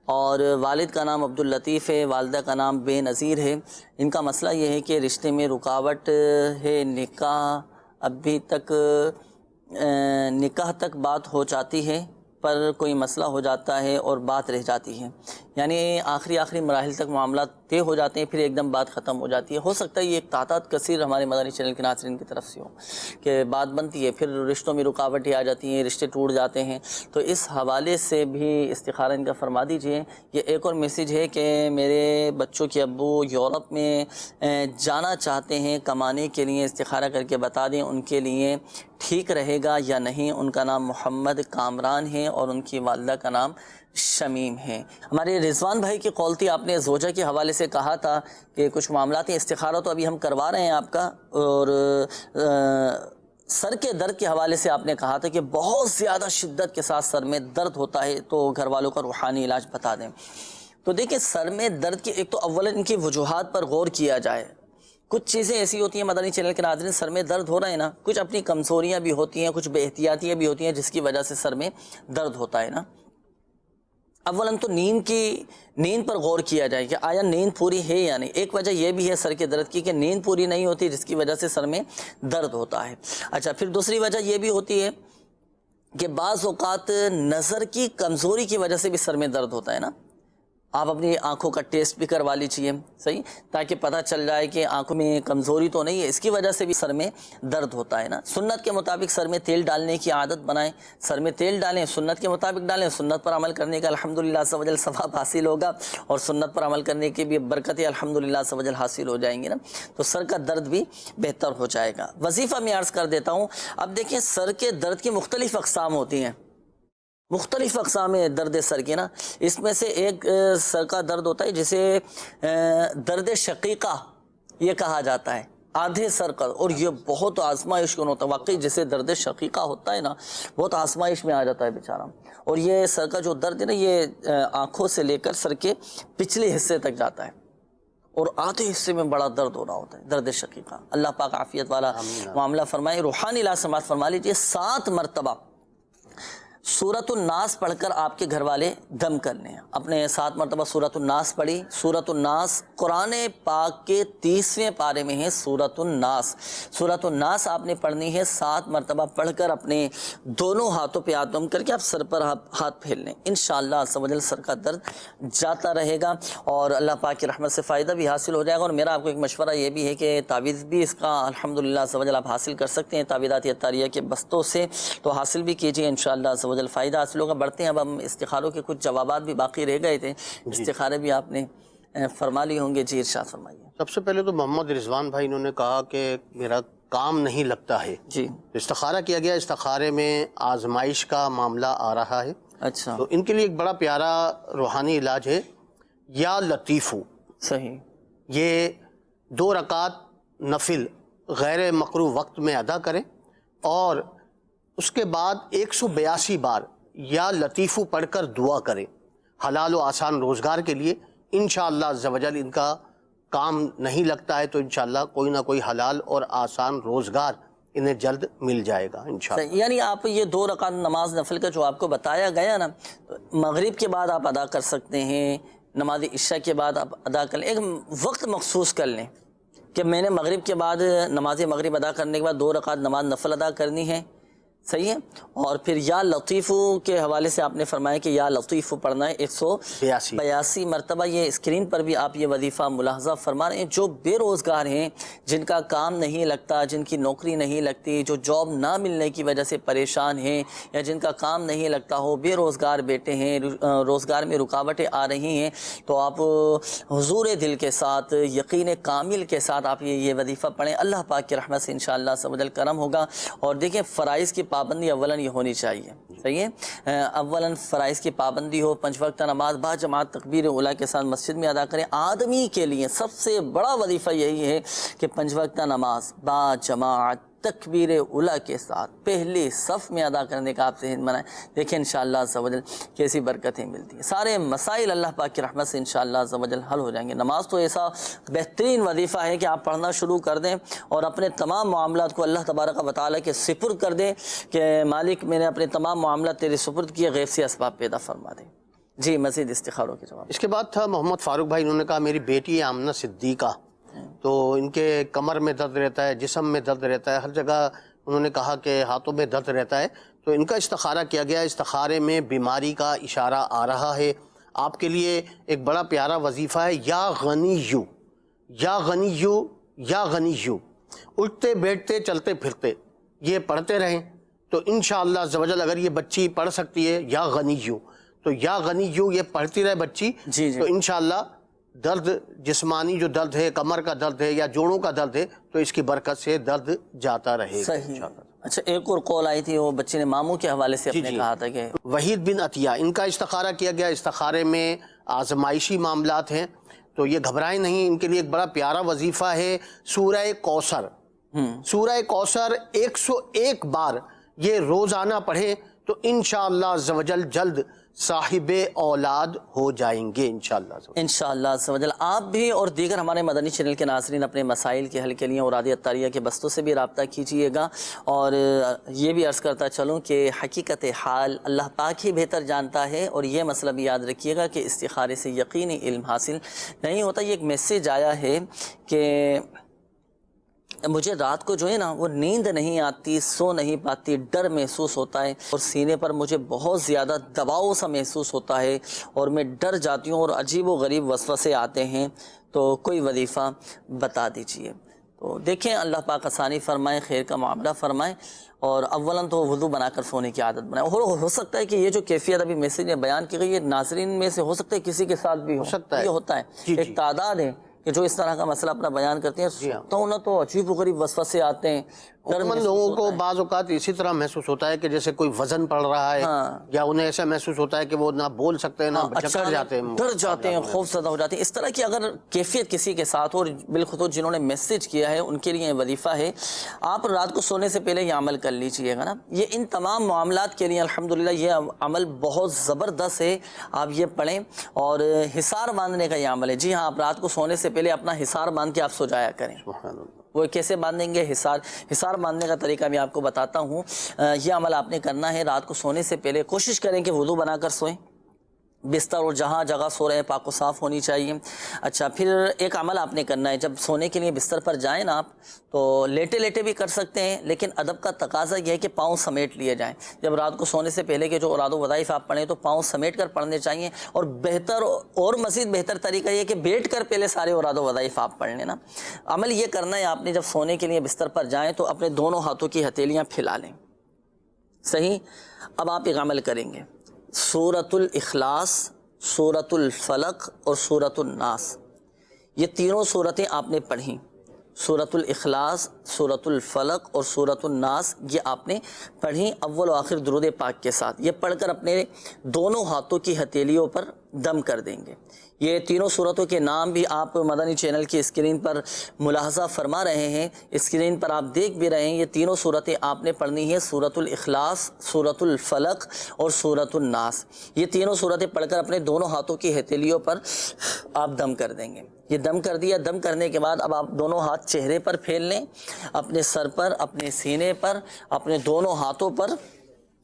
اور والد کا نام عبداللطیف ہے, والدہ کا نام بے نظیر ہے. ان کا مسئلہ یہ ہے کہ رشتے میں رکاوٹ ہے, نکاح تک بات ہو جاتی ہے پر کوئی مسئلہ ہو جاتا ہے اور بات رہ جاتی ہے. یعنی آخری مراحل تک معاملات طے ہو جاتے ہیں, پھر ایک دم بات ختم ہو جاتی ہے. ہو سکتا ہے یہ ایک تعداد کثیر ہمارے مدنی چینل کے ناظرین کی طرف سے ہو کہ بات بنتی ہے پھر رشتوں میں رکاوٹیں آ جاتی ہیں, رشتے ٹوٹ جاتے ہیں. تو اس حوالے سے بھی استخارہ ان کا فرما دیجئے. یہ ایک اور میسیج ہے کہ میرے بچوں کے ابو یورپ میں جانا چاہتے ہیں کمانے کے لیے, استخارہ کر کے بتا دیں ان کے لیے ٹھیک رہے گا یا نہیں. ان کا نام محمد کامران ہے اور ان کی والدہ کا نام شمیم ہے. ہمارے رضوان بھائی کی کال تھی, آپ نے زوجہ کے حوالے سے کہا تھا کہ کچھ معاملات ہیں. استخارہ تو ابھی ہم کروا رہے ہیں آپ کا, اور سر کے درد کے حوالے سے آپ نے کہا تھا کہ بہت زیادہ شدت کے ساتھ سر میں درد ہوتا ہے تو گھر والوں کا روحانی علاج بتا دیں. تو دیکھیں سر میں درد کی ایک تو اولا ان کی وجوہات پر غور کیا جائے. کچھ چیزیں ایسی ہوتی ہیں مدنی چینل کے ناظرین, سر میں درد ہو رہا ہے نا, کچھ اپنی کمزوریاں بھی ہوتی ہیں, کچھ بے احتیاطیاں بھی ہوتی ہیں جس کی وجہ سے سر میں درد ہوتا ہے نا. اولاً تو نیند پر غور کیا جائے کہ آیا نیند پوری ہے یا نہیں. ایک وجہ یہ بھی ہے سر کے درد کی کہ نیند پوری نہیں ہوتی جس کی وجہ سے سر میں درد ہوتا ہے. اچھا پھر دوسری وجہ یہ بھی ہوتی ہے کہ بعض اوقات نظر کی کمزوری کی وجہ سے بھی سر میں درد ہوتا ہے نا. آپ اپنی آنکھوں کا ٹیسٹ بھی کروا لیجیے, صحیح, تاکہ پتہ چل جائے کہ آنکھوں میں کمزوری تو نہیں ہے, اس کی وجہ سے بھی سر میں درد ہوتا ہے نا. سنت کے مطابق سر میں تیل ڈالنے کی عادت بنائیں, سر میں تیل ڈالیں, سنت کے مطابق ڈالیں. سنت پر عمل کرنے کا الحمدللہ عز و جل ثواب حاصل ہوگا اور سنت پر عمل کرنے کی بھی برکتیں الحمدللہ عز و جل حاصل ہو جائیں گی نا, تو سر کا درد بھی بہتر ہو جائے گا. وظیفہ میں عرض کر دیتا ہوں. اب دیکھیں سر کے درد کی مختلف اقسام ہوتی ہیں, مختلف اقسام ہے درد سر کی نا. اس میں سے ایک سر کا درد ہوتا ہے جسے درد شقیقہ یہ کہا جاتا ہے, آدھے سر کا, اور یہ بہت آزمائش کن ہوتا ہے. واقعی جسے درد شقیقہ ہوتا ہے نا بہت آزمائش میں آ جاتا ہے بیچارہ. اور یہ سر کا جو درد ہے نا یہ آنکھوں سے لے کر سر کے پچھلے حصے تک جاتا ہے اور آدھے حصے میں بڑا درد ہو رہا ہوتا ہے, درد شقیقہ. اللہ پاک عافیت والا معاملہ فرمائے. روحانی علاج سماعت فرما لیجیے. 7 مرتبہ سورۃ الناس پڑھ کر آپ کے گھر والے دم کرنے ہیں. اپنے 7 مرتبہ سورۃ الناس پڑھی. سورۃ الناس قرآن پاک کے 30ویں پارے میں ہے سورۃ الناس. سورۃ الناس آپ نے پڑھنی ہے 7 مرتبہ پڑھ کر اپنے دونوں ہاتھوں پہ ہاتھ دم کر کے آپ سر پر ہاتھ پھیر لیں. انشاءاللہ عز و جل سر کا درد جاتا رہے گا اور اللہ پاک کی رحمت سے فائدہ بھی حاصل ہو جائے گا. اور میرا آپ کو ایک مشورہ یہ بھی ہے کہ تعویذ بھی اس کا الحمدللہ عز و جل آپ حاصل کر سکتے ہیں تعویذات اتاریہ کے بستوں سے, تو حاصل بھی کیجیے انشاءاللہ عز و جل فائدہ حاصل ہوگا. بڑھتے ہیں اب ہم استخاروں کے کچھ جوابات بھی باقی رہ گئے تھے, استخارے بھی آپ نے فرما لی ہوں گے. جی ارشاد فرمائیے. سب سے پہلے تو محمد رضوان بھائی انہوں نے کہا کہ میرا کام نہیں لگتا ہے. جی استخارہ کیا گیا, استخارے میں آزمائش کا معاملہ آ رہا ہے. اچھا تو ان کے لیے ایک بڑا پیارا روحانی علاج ہے یا لطیفو. صحیح. یہ 2 رکعت نفل غیر مقروء وقت میں ادا کریں اور اس کے بعد 182 بار یا لطیفو پڑھ کر دعا کریں حلال و آسان روزگار کے لیے. انشاءاللہ عز و جل ان کا کام نہیں لگتا ہے تو انشاءاللہ کوئی نہ کوئی حلال اور آسان روزگار انہیں جلد مل جائے گا انشاءاللہ. یعنی آپ یہ 2 رکعت نماز نفل کا جو آپ کو بتایا گیا نا, مغرب کے بعد آپ ادا کر سکتے ہیں, نماز عشاء کے بعد آپ ادا کر لیں. ایک وقت مخصوص کر لیں کہ میں نے مغرب کے بعد نماز مغرب ادا کرنے کے بعد 2 رکعت نماز نفل ادا کرنی ہے, صحیح ہے. اور پھر یا لطیفو کے حوالے سے آپ نے فرمایا کہ یا لطیفو پڑھنا ہے 182 مرتبہ. یہ اسکرین پر بھی آپ یہ وظیفہ ملاحظہ فرما رہے ہیں. جو بے روزگار ہیں, جن کا کام نہیں لگتا, جن کی نوکری نہیں لگتی, جو جاب نہ ملنے کی وجہ سے پریشان ہیں, یا جن کا کام نہیں لگتا ہو, بے روزگار بیٹے ہیں, روزگار میں رکاوٹیں آ رہی ہیں, تو آپ حضور دل کے ساتھ, یقین کامل کے ساتھ آپ یہ وظیفہ پڑھیں. اللہ پاک کی رحمت سے انشاءاللہ عز و جل کرم ہوگا. اور دیکھیں فرائض کی پابندی اولاً یہ ہونی چاہیے, صحیح ہے. اولاً فرائض کی پابندی ہو, 5 وقت نماز با جماعت تکبیر اولیٰ کے ساتھ مسجد میں ادا کریں. آدمی کے لیے سب سے بڑا وظیفہ یہی ہے کہ 5 وقت نماز با جماعت تکبیر اولا کے ساتھ پہلی صف میں ادا کرنے کا آپ ذہن بنائیں. دیکھیں انشاءاللہ عز و جل کیسی برکتیں ملتی ہیں. سارے مسائل اللہ پاک کی رحمت سے انشاءاللہ عز و جل حل ہو جائیں گے. نماز تو ایسا بہترین وظیفہ ہے کہ آپ پڑھنا شروع کر دیں اور اپنے تمام معاملات کو اللہ تبارک و تعالیٰ کے سپرد کر دیں کہ مالک میں نے اپنے تمام معاملات تیرے سپرد کیے، غیب سے اسباب پیدا فرما دیں. جی مزید استخاروں کے جواب. اس کے بعد تھا محمد فاروق بھائی، انہوں نے کہا میری بیٹی ہے آمنہ صدیقہ، تو ان کے کمر میں درد رہتا ہے، جسم میں درد رہتا ہے، ہر جگہ انہوں نے کہا کہ ہاتھوں میں درد رہتا ہے. تو ان کا استخارہ کیا گیا. استخارے میں بیماری کا اشارہ آ رہا ہے. آپ کے لیے ایک بڑا پیارا وظیفہ ہے، یا غنیو یا غنیو یا غنیو، اٹھتے بیٹھتے چلتے پھرتے یہ پڑھتے رہیں تو انشاءاللہ عز و جل اگر یہ بچی پڑھ سکتی ہے یا غنیو، تو یا غنیو یہ پڑھتی رہے بچی تو انشاءاللہ درد، جسمانی جو درد ہے، کمر کا درد ہے یا جوڑوں کا درد ہے، تو اس کی برکت سے درد جاتا رہے گا. اچھا ایک اور قول آئی تھی، وہ بچے نے ماموں کے حوالے سے اپنے کہا تھا کہ وحید بن عطیہ، ان کا استخارہ کیا گیا. استخارے میں آزمائشی معاملات ہیں تو یہ گھبرائیں نہیں، ان کے لیے ایک بڑا پیارا وظیفہ ہے سورہ کوثر. سورہ کوثر 101 بار یہ روزانہ پڑھیں تو انشاءاللہ عز و جل جلد صاحب اولاد ہو جائیں گے انشاءاللہ عز و جل. آپ بھی اور دیگر ہمارے مدنی چینل کے ناظرین اپنے مسائل کے حل کے لیے اوراد اطاریہ کے بستوں سے بھی رابطہ کیجئے گا. اور یہ بھی عرض کرتا چلوں کہ حقیقت حال اللہ پاک ہی بہتر جانتا ہے. اور یہ مسئلہ بھی یاد رکھیے گا کہ استخارے سے یقینی علم حاصل نہیں ہوتا. یہ ایک میسیج آیا ہے کہ مجھے رات کو جو ہے نا وہ نیند نہیں آتی، سو نہیں پاتی، ڈر محسوس ہوتا ہے اور سینے پر مجھے بہت زیادہ دباؤ سا محسوس ہوتا ہے اور میں ڈر جاتی ہوں اور عجیب و غریب وسوسے آتے ہیں، تو کوئی وظیفہ بتا دیجئے. تو دیکھیں اللہ پاک آسانی فرمائے، خیر کا معاملہ فرمائے. اور اولاً تو وضو بنا کر سونے کی عادت بنائے. ہو سکتا ہے کہ یہ جو کیفیت ابھی میسیج میں بیان کی گئی ہے ناظرین میں سے ہو سکتا ہے کسی کے ساتھ بھی ہو سکتا ہے. یہ ہوتا ہے ایک تعداد ہے کہ جو اس طرح کا مسئلہ اپنا بیان کرتے ہیں تو نہ تو عجیب و غریب وسوسے آتے ہیں. عموماً لوگوں کو بعض اوقات اسی طرح محسوس ہوتا ہے کہ جیسے کوئی وزن پڑ رہا ہے یا انہیں ایسا محسوس ہوتا ہے کہ وہ نہ بول سکتے ہیں، نہ چکر جاتے ہیں، ڈر جاتے ہیں، خوف زدہ ہو جاتے ہیں. اس طرح کی اگر کیفیت کسی کے ساتھ، اور بالخصوص جنہوں نے میسیج کیا ہے ان کے لیے وظیفہ ہے، آپ رات کو سونے سے پہلے یہ عمل کر لیجئے گا نا. یہ ان تمام معاملات کے لیے الحمدللہ یہ عمل بہت زبردست ہے. آپ یہ پڑھیں اور حصار باندھنے کا یہ عمل ہے. جی ہاں، آپ رات کو سونے سے پہلے اپنا حصار باندھ کے آپ سو جایا کریں. وہ کیسے باندھیں گے؟ حصار باندھنے کا طریقہ بھی آپ کو بتاتا ہوں. یہ عمل آپ نے کرنا ہے رات کو سونے سے پہلے. کوشش کریں کہ وضو بنا کر سوئیں. بستر اور جہاں جگہ سو رہے ہیں پاک و صاف ہونی چاہیے. اچھا پھر ایک عمل آپ نے کرنا ہے، جب سونے کے لیے بستر پر جائیں نا آپ تو لیٹے لیٹے بھی کر سکتے ہیں، لیکن ادب کا تقاضا یہ ہے کہ پاؤں سمیٹ لیے جائیں. جب رات کو سونے سے پہلے کے جو اوراد و وظائف آپ پڑھیں تو پاؤں سمیٹ کر پڑھنے چاہیے. اور بہتر اور مزید بہتر طریقہ یہ کہ بیٹھ کر پہلے سارے اوراد و وظائف آپ پڑھ لیں نا. عمل یہ کرنا ہے آپ نے، جب سونے کے لیے بستر پر جائیں تو اپنے دونوں ہاتھوں کی ہتھیلیاں پھیلا لیں. صحیح. اب آپ ایک عمل کریں گے، سورۃ الاخلاص، سورۃ الفلق اور سورۃ الناس، یہ تینوں صورتیں آپ نے پڑھیں. سورۃ الاخلاص، سورۃ الفلق اور سورۃ الناس یہ آپ نے پڑھیں اول و آخر درود پاک کے ساتھ. یہ پڑھ کر اپنے دونوں ہاتھوں کی ہتھیلیوں پر دم کر دیں گے. یہ تینوں صورتوں کے نام بھی آپ مدنی چینل کی اسکرین پر ملاحظہ فرما رہے ہیں، اسکرین پر آپ دیکھ بھی رہے ہیں. یہ تینوں صورتیں آپ نے پڑھنی ہیں، سورۃ الاخلاص، سورۃ الفلق اور سورۃ الناس. یہ تینوں صورتیں پڑھ کر اپنے دونوں ہاتھوں کی ہتھیلیوں پر آپ دم کر دیں گے. یہ دم کر دیا. دم کرنے کے بعد اب آپ دونوں ہاتھ چہرے پر پھیل لیں، اپنے سر پر، اپنے سینے پر، اپنے دونوں ہاتھوں پر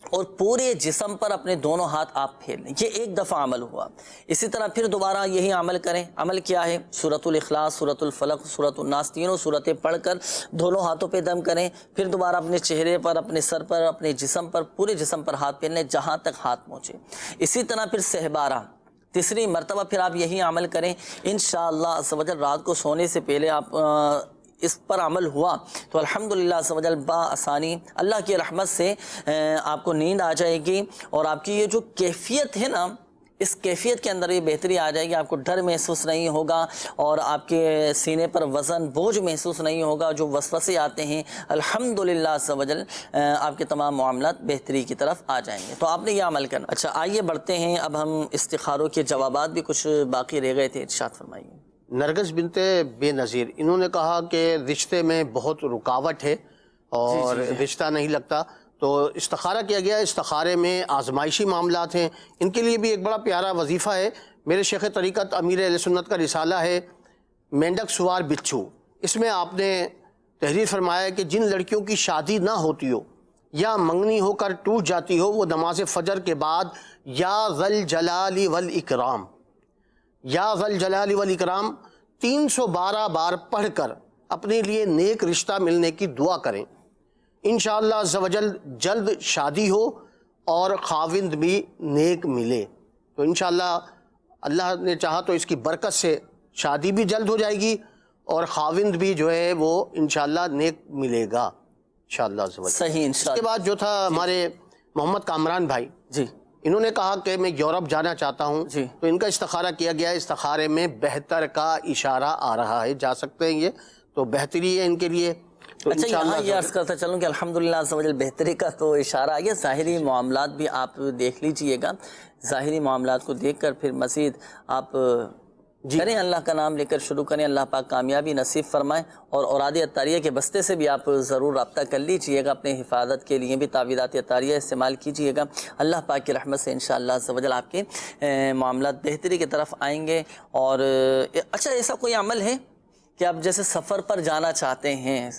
اور پورے جسم پر اپنے دونوں ہاتھ آپ پھیل لیں. یہ ایک دفعہ عمل ہوا. اسی طرح پھر دوبارہ یہی عمل کریں. عمل کیا ہے؟ سورۃ الاخلاص، سورۃ الفلق، سورۃ الناس تینوں صورتیں پڑھ کر دونوں ہاتھوں پہ دم کریں. پھر دوبارہ اپنے چہرے پر، اپنے سر پر، اپنے جسم پر، پورے جسم پر ہاتھ پھیل لیں جہاں تک ہاتھ پہنچے. اسی طرح پھر سہبارہ تیسری مرتبہ پھر آپ یہی عمل کریں. انشاءاللہ عز و جل رات کو سونے سے پہلے آپ اس پر عمل ہوا تو الحمدللہ عز و جل بآسانی اللہ کی رحمت سے آپ کو نیند آ جائے گی. اور آپ کی یہ جو کیفیت ہے نا، اس کیفیت کے اندر یہ بہتری آ جائے گی. آپ کو ڈر محسوس نہیں ہوگا اور آپ کے سینے پر وزن بوجھ محسوس نہیں ہوگا. جو وسوسے آتے ہیں الحمدللہ عز و جل آپ کے تمام معاملات بہتری کی طرف آ جائیں گے. تو آپ نے یہ عمل کرنا. اچھا آئیے بڑھتے ہیں. اب ہم استخاروں کے جوابات بھی کچھ باقی رہ گئے تھے، ارشاد فرمائیے. نرگس بنت بے نظیر، انہوں نے کہا کہ رشتے میں بہت رکاوٹ ہے اور رشتہ نہیں لگتا، تو استخارہ کیا گیا. استخارے میں آزمائشی معاملات ہیں، ان کے لیے بھی ایک بڑا پیارا وظیفہ ہے. میرے شیخ طریقت امیر اہل سنت کا رسالہ ہے مینڈک سوار بچھو. اس میں آپ نے تحریر فرمایا ہے کہ جن لڑکیوں کی شادی نہ ہوتی ہو یا منگنی ہو کر ٹوٹ جاتی ہو، وہ نماز فجر کے بعد یا ذل جلال والاکرام، یا ذل جلال والاکرام 312 بار پڑھ کر اپنے لیے نیک رشتہ ملنے کی دعا کریں. انشاءاللہ عز و جل جلد شادی ہو اور خاوند بھی نیک ملے. تو انشاءاللہ اللہ نے چاہا تو اس کی برکت سے شادی بھی جلد ہو جائے گی اور خاوند بھی جو ہے وہ انشاءاللہ نیک ملے گا انشاءاللہ عز و جل. صحیح انشاءاللہ. اس کے بعد جو تھا ہمارے محمد کامران بھائی جی، انہوں نے کہا کہ میں یورپ جانا چاہتا ہوں. جی. تو ان کا استخارہ کیا گیا. استخارے میں بہتر کا اشارہ آ رہا ہے، جا سکتے ہیں یہ تو بہتری ہے ان کے لیے. تو اچھا یہاں یہ عرض کرتا چلوں کہ الحمدللہ عز و جل بہتری کا تو اشارہ آ گیا. ظاہری معاملات بھی آپ دیکھ لیجئے گا، ظاہری معاملات کو دیکھ کر پھر مزید آپ کریں، اللہ کا نام لے کر شروع کریں. اللہ پاک کامیابی نصیب فرمائیں. اور اوراد عطاریہ کے بستے سے بھی آپ ضرور رابطہ کر لیجئے گا، اپنے حفاظت کے لیے بھی تعویذات عطاریہ استعمال کیجئے گا. اللہ پاک کی رحمت سے انشاءاللہ عز و جل آپ کے معاملات بہتری کی طرف آئیں گے. اور اچھا ایسا کوئی عمل ہے کہ آپ جیسے سفر پر جانا چاہتے ہیں،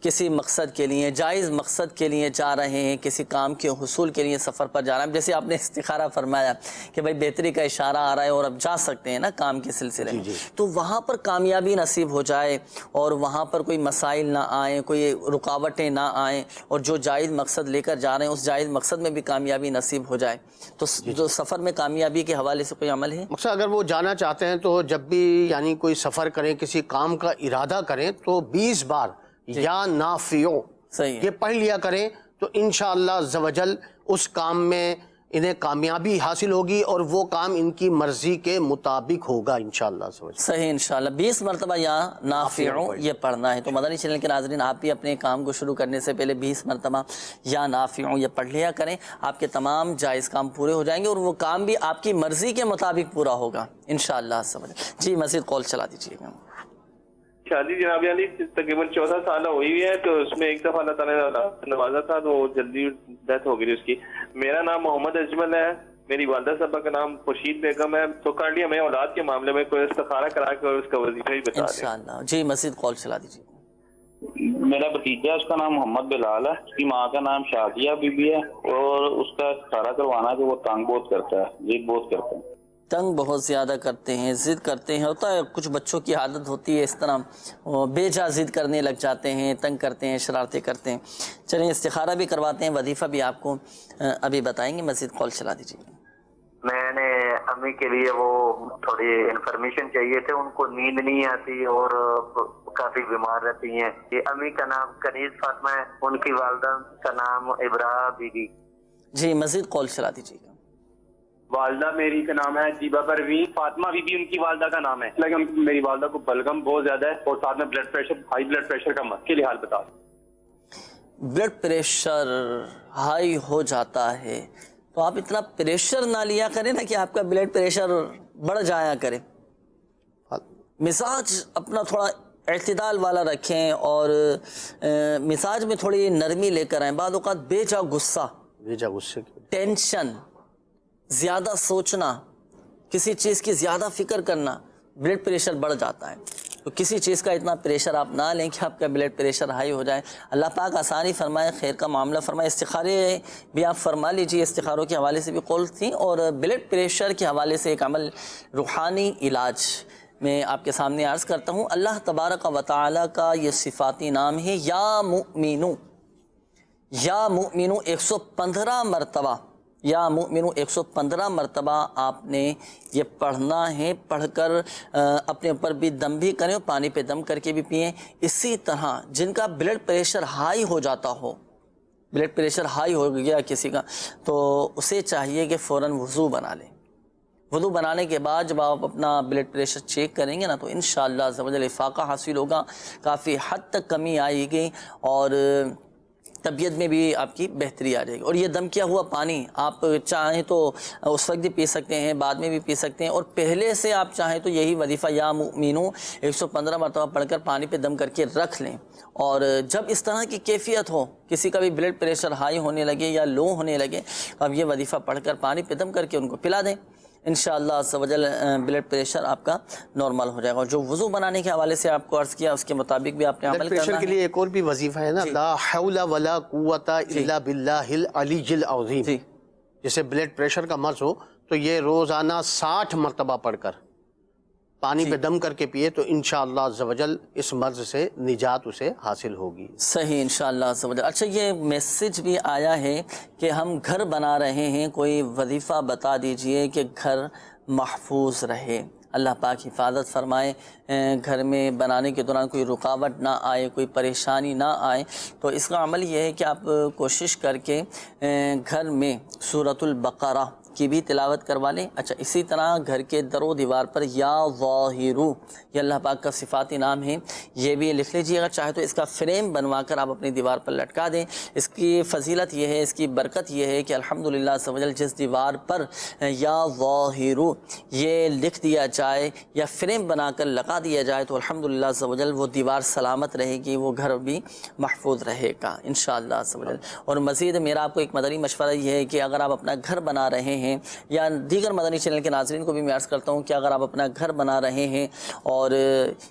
کسی مقصد کے لیے، جائز مقصد کے لیے جا رہے ہیں، کسی کام کے حصول کے لیے سفر پر جا رہے ہیں، جیسے آپ نے استخارہ فرمایا کہ بھائی بہتری کا اشارہ آ رہا ہے اور اب جا سکتے ہیں نا کام کے سلسلے میں، تو وہاں پر کامیابی نصیب ہو جائے اور وہاں پر کوئی مسائل نہ آئیں، کوئی رکاوٹیں نہ آئیں، اور جو جائز مقصد لے کر جا رہے ہیں اس جائز مقصد میں بھی کامیابی نصیب ہو جائے، تو جو سفر میں کامیابی کے حوالے سے کوئی عمل ہے؟ مقصد اگر وہ جانا چاہتے ہیں تو جب بھی یعنی کوئی سفر کریں، کسی کام کا ارادہ کریں تو 20 بار یا نافعو یہ پڑھ لیا کریں، تو انشاءاللہ عز و جل اس کام میں انہیں کامیابی حاصل ہوگی اور وہ کام ان کی مرضی کے مطابق ہوگا انشاءاللہ عز و جل. صحیح انشاءاللہ 20 مرتبہ یا نافعو یہ پڑھنا ہے. تو مدنی چینل کے ناظرین آپ بھی اپنے کام کو شروع کرنے سے پہلے 20 مرتبہ یا نافعو یہ پڑھ لیا کریں، آپ کے تمام جائز کام پورے ہو جائیں گے اور وہ کام بھی آپ کی مرضی کے مطابق پورا ہوگا انشاءاللہ عز و جل. جی مزید کال چلا دیجیے گا. شادی جناب علی تقریباً 14 سال ہوئی ہوئی ہے، تو اس میں ایک دفعہ اللہ تعالیٰ نے نوازا تھا تو جلدی ڈیتھ ہو گئی اس کی. میرا نام محمد اجمل ہے، میری والدہ صاحبہ کا نام خورشید بیگم ہے. تو کارڈیا میں اولاد کے معاملے میں کوئی استخارہ کرا کے اور اس کا وظیفہ ہی بتا دیں انشاءاللہ. جی مزید کال چلا دیجیے. میرا بھتیجا اس کا نام محمد بلال ہے، اس کی ماں کا نام شادیہ بی بی ہے، اور اس کا استخارہ کروانا کہ وہ تنگ بہت کرتا ہے، ضد بہت کرتا ہے. تنگ بہت زیادہ کرتے ہیں، ضد کرتے ہیں. ہوتا ہے کچھ بچوں کی عادت ہوتی ہے اس طرح، بے جا ضد کرنے لگ جاتے ہیں، تنگ کرتے ہیں، شرارتیں کرتے ہیں. چلیں استخارہ بھی کرواتے ہیں، وظیفہ بھی آپ کو ابھی بتائیں گے. مزید کال چلا دیجیے. میں نے امی کے لیے وہ تھوڑی انفارمیشن چاہیے تھے، ان کو نیند نہیں آتی اور کافی بیمار رہتی ہیں. یہ امی کا نام کنیز فاطمہ ہے، ان کی والدہ کا نام ابرا بی بی. جی مزید کال چلا دیجیے گا. والدہ میری کا نام ہے جیبا پروین، فاطمہ بی بی ان کی والدہ کا نام ہے. لیکن میری والدہ کو بلغم بہت زیادہ ہے اور ساتھ میں blood pressure, high blood pressure کا مسئلہ حال بتا دیں. بلڈ پریشر ہائی ہو جاتا ہے تو آپ اتنا پریشر نہ لیا کریں نا کہ آپ کا بلڈ پریشر بڑھ جایا کرے. مزاج اپنا تھوڑا اعتدال والا رکھیں اور مزاج میں تھوڑی نرمی لے کر آئیں. بعض اوقات بے جا غصے، ٹینشن، زیادہ سوچنا، کسی چیز کی زیادہ فکر کرنا بلڈ پریشر بڑھ جاتا ہے. تو کسی چیز کا اتنا پریشر آپ نہ لیں کہ آپ کا بلڈ پریشر ہائی ہو جائے. اللہ پاک آسانی فرمائے، خیر کا معاملہ فرمائے. استخارے بھی آپ فرما لیجیے، استخاروں کے حوالے سے بھی قول تھی. اور بلڈ پریشر کے حوالے سے ایک عمل روحانی علاج میں آپ کے سامنے عرض کرتا ہوں. اللہ تبارک و تعالی کا یہ صفاتی نام ہے یا مؤمنو. یا مؤمنو 115 مرتبہ، یا مؤمنو 115 مرتبہ آپ نے یہ پڑھنا ہے. پڑھ کر اپنے اوپر بھی دم بھی کریں اور پانی پہ دم کر کے بھی پئیں. اسی طرح جن کا بلڈ پریشر ہائی ہو جاتا ہو، بلڈ پریشر ہائی ہو گیا کسی کا، تو اسے چاہیے کہ فوراً وضو بنا لیں. وضو بنانے کے بعد جب آپ اپنا بلڈ پریشر چیک کریں گے نا تو انشاءاللہ عز و جل افاقہ حاصل ہوگا، کافی حد تک کمی آئے گی. اور طبیعت میں بھی آپ کی بہتری آ جائے گی. اور یہ دم کیا ہوا پانی آپ چاہیں تو اس وقت بھی پی سکتے ہیں, بعد میں بھی پی سکتے ہیں, اور پہلے سے آپ چاہیں تو یہی وظیفہ یا مؤمنو 115 مرتبہ پڑھ کر پانی پہ دم کر کے رکھ لیں. اور جب اس طرح کی کیفیت ہو, کسی کا بھی بلڈ پریشر ہائی ہونے لگے یا لو ہونے لگے, تو اب یہ وظیفہ پڑھ کر پانی پہ دم کر کے ان کو پلا دیں. انشاءاللہ عز و جل بلڈ پریشر آپ کا نارمل ہو جائے گا. اور جو وضو بنانے کے حوالے سے آپ کو عرض کیا, اس کے مطابق بھی آپ نے عمل کرنا ہے. پریشر کے لیے ایک اور بھی وظیفہ ہے نا, لا حول ولا قوت الا باللہ العلی العظیم. جیسے بلڈ پریشر کا مرض ہو تو یہ روزانہ 60 مرتبہ پڑھ کر پانی پہ دم کر کے پیے تو انشاءاللہ عز و جل اس مرض سے نجات اسے حاصل ہوگی. صحیح انشاءاللہ عز و جل. اچھا, یہ میسج بھی آیا ہے کہ ہم گھر بنا رہے ہیں, کوئی وظیفہ بتا دیجئے کہ گھر محفوظ رہے. اللہ پاک حفاظت فرمائے, گھر میں بنانے کے دوران کوئی رکاوٹ نہ آئے, کوئی پریشانی نہ آئے. تو اس کا عمل یہ ہے کہ آپ کوشش کر کے گھر میں سورۃ البقرہ کی بھی تلاوت کروا لیں. اچھا, اسی طرح گھر کے در و دیوار پر یا ظاہرو, یہ اللہ پاک کا صفاتی نام ہے, یہ بھی لکھ لیجئے گا. چاہے تو اس کا فریم بنوا کر آپ اپنی دیوار پر لٹکا دیں. اس کی فضیلت یہ ہے, اس کی برکت یہ ہے کہ الحمدللہ عز و جل جس دیوار پر یا ظاہرو یہ لکھ دیا جائے یا فریم بنا کر لگا دیا جائے تو الحمدللہ عز و جل وہ دیوار سلامت رہے گی, وہ گھر بھی محفوظ رہے گا انشاءاللہ عز و جل. اور مزید میرا آپ کو ایک مدنی مشورہ یہ ہے کہ اگر آپ اپنا گھر بنا رہے ہیں, یا دیگر مدنی چینل کے ناظرین کو بھی میں عرض کرتا ہوں کہ اگر آپ اپنا گھر بنا رہے ہیں اور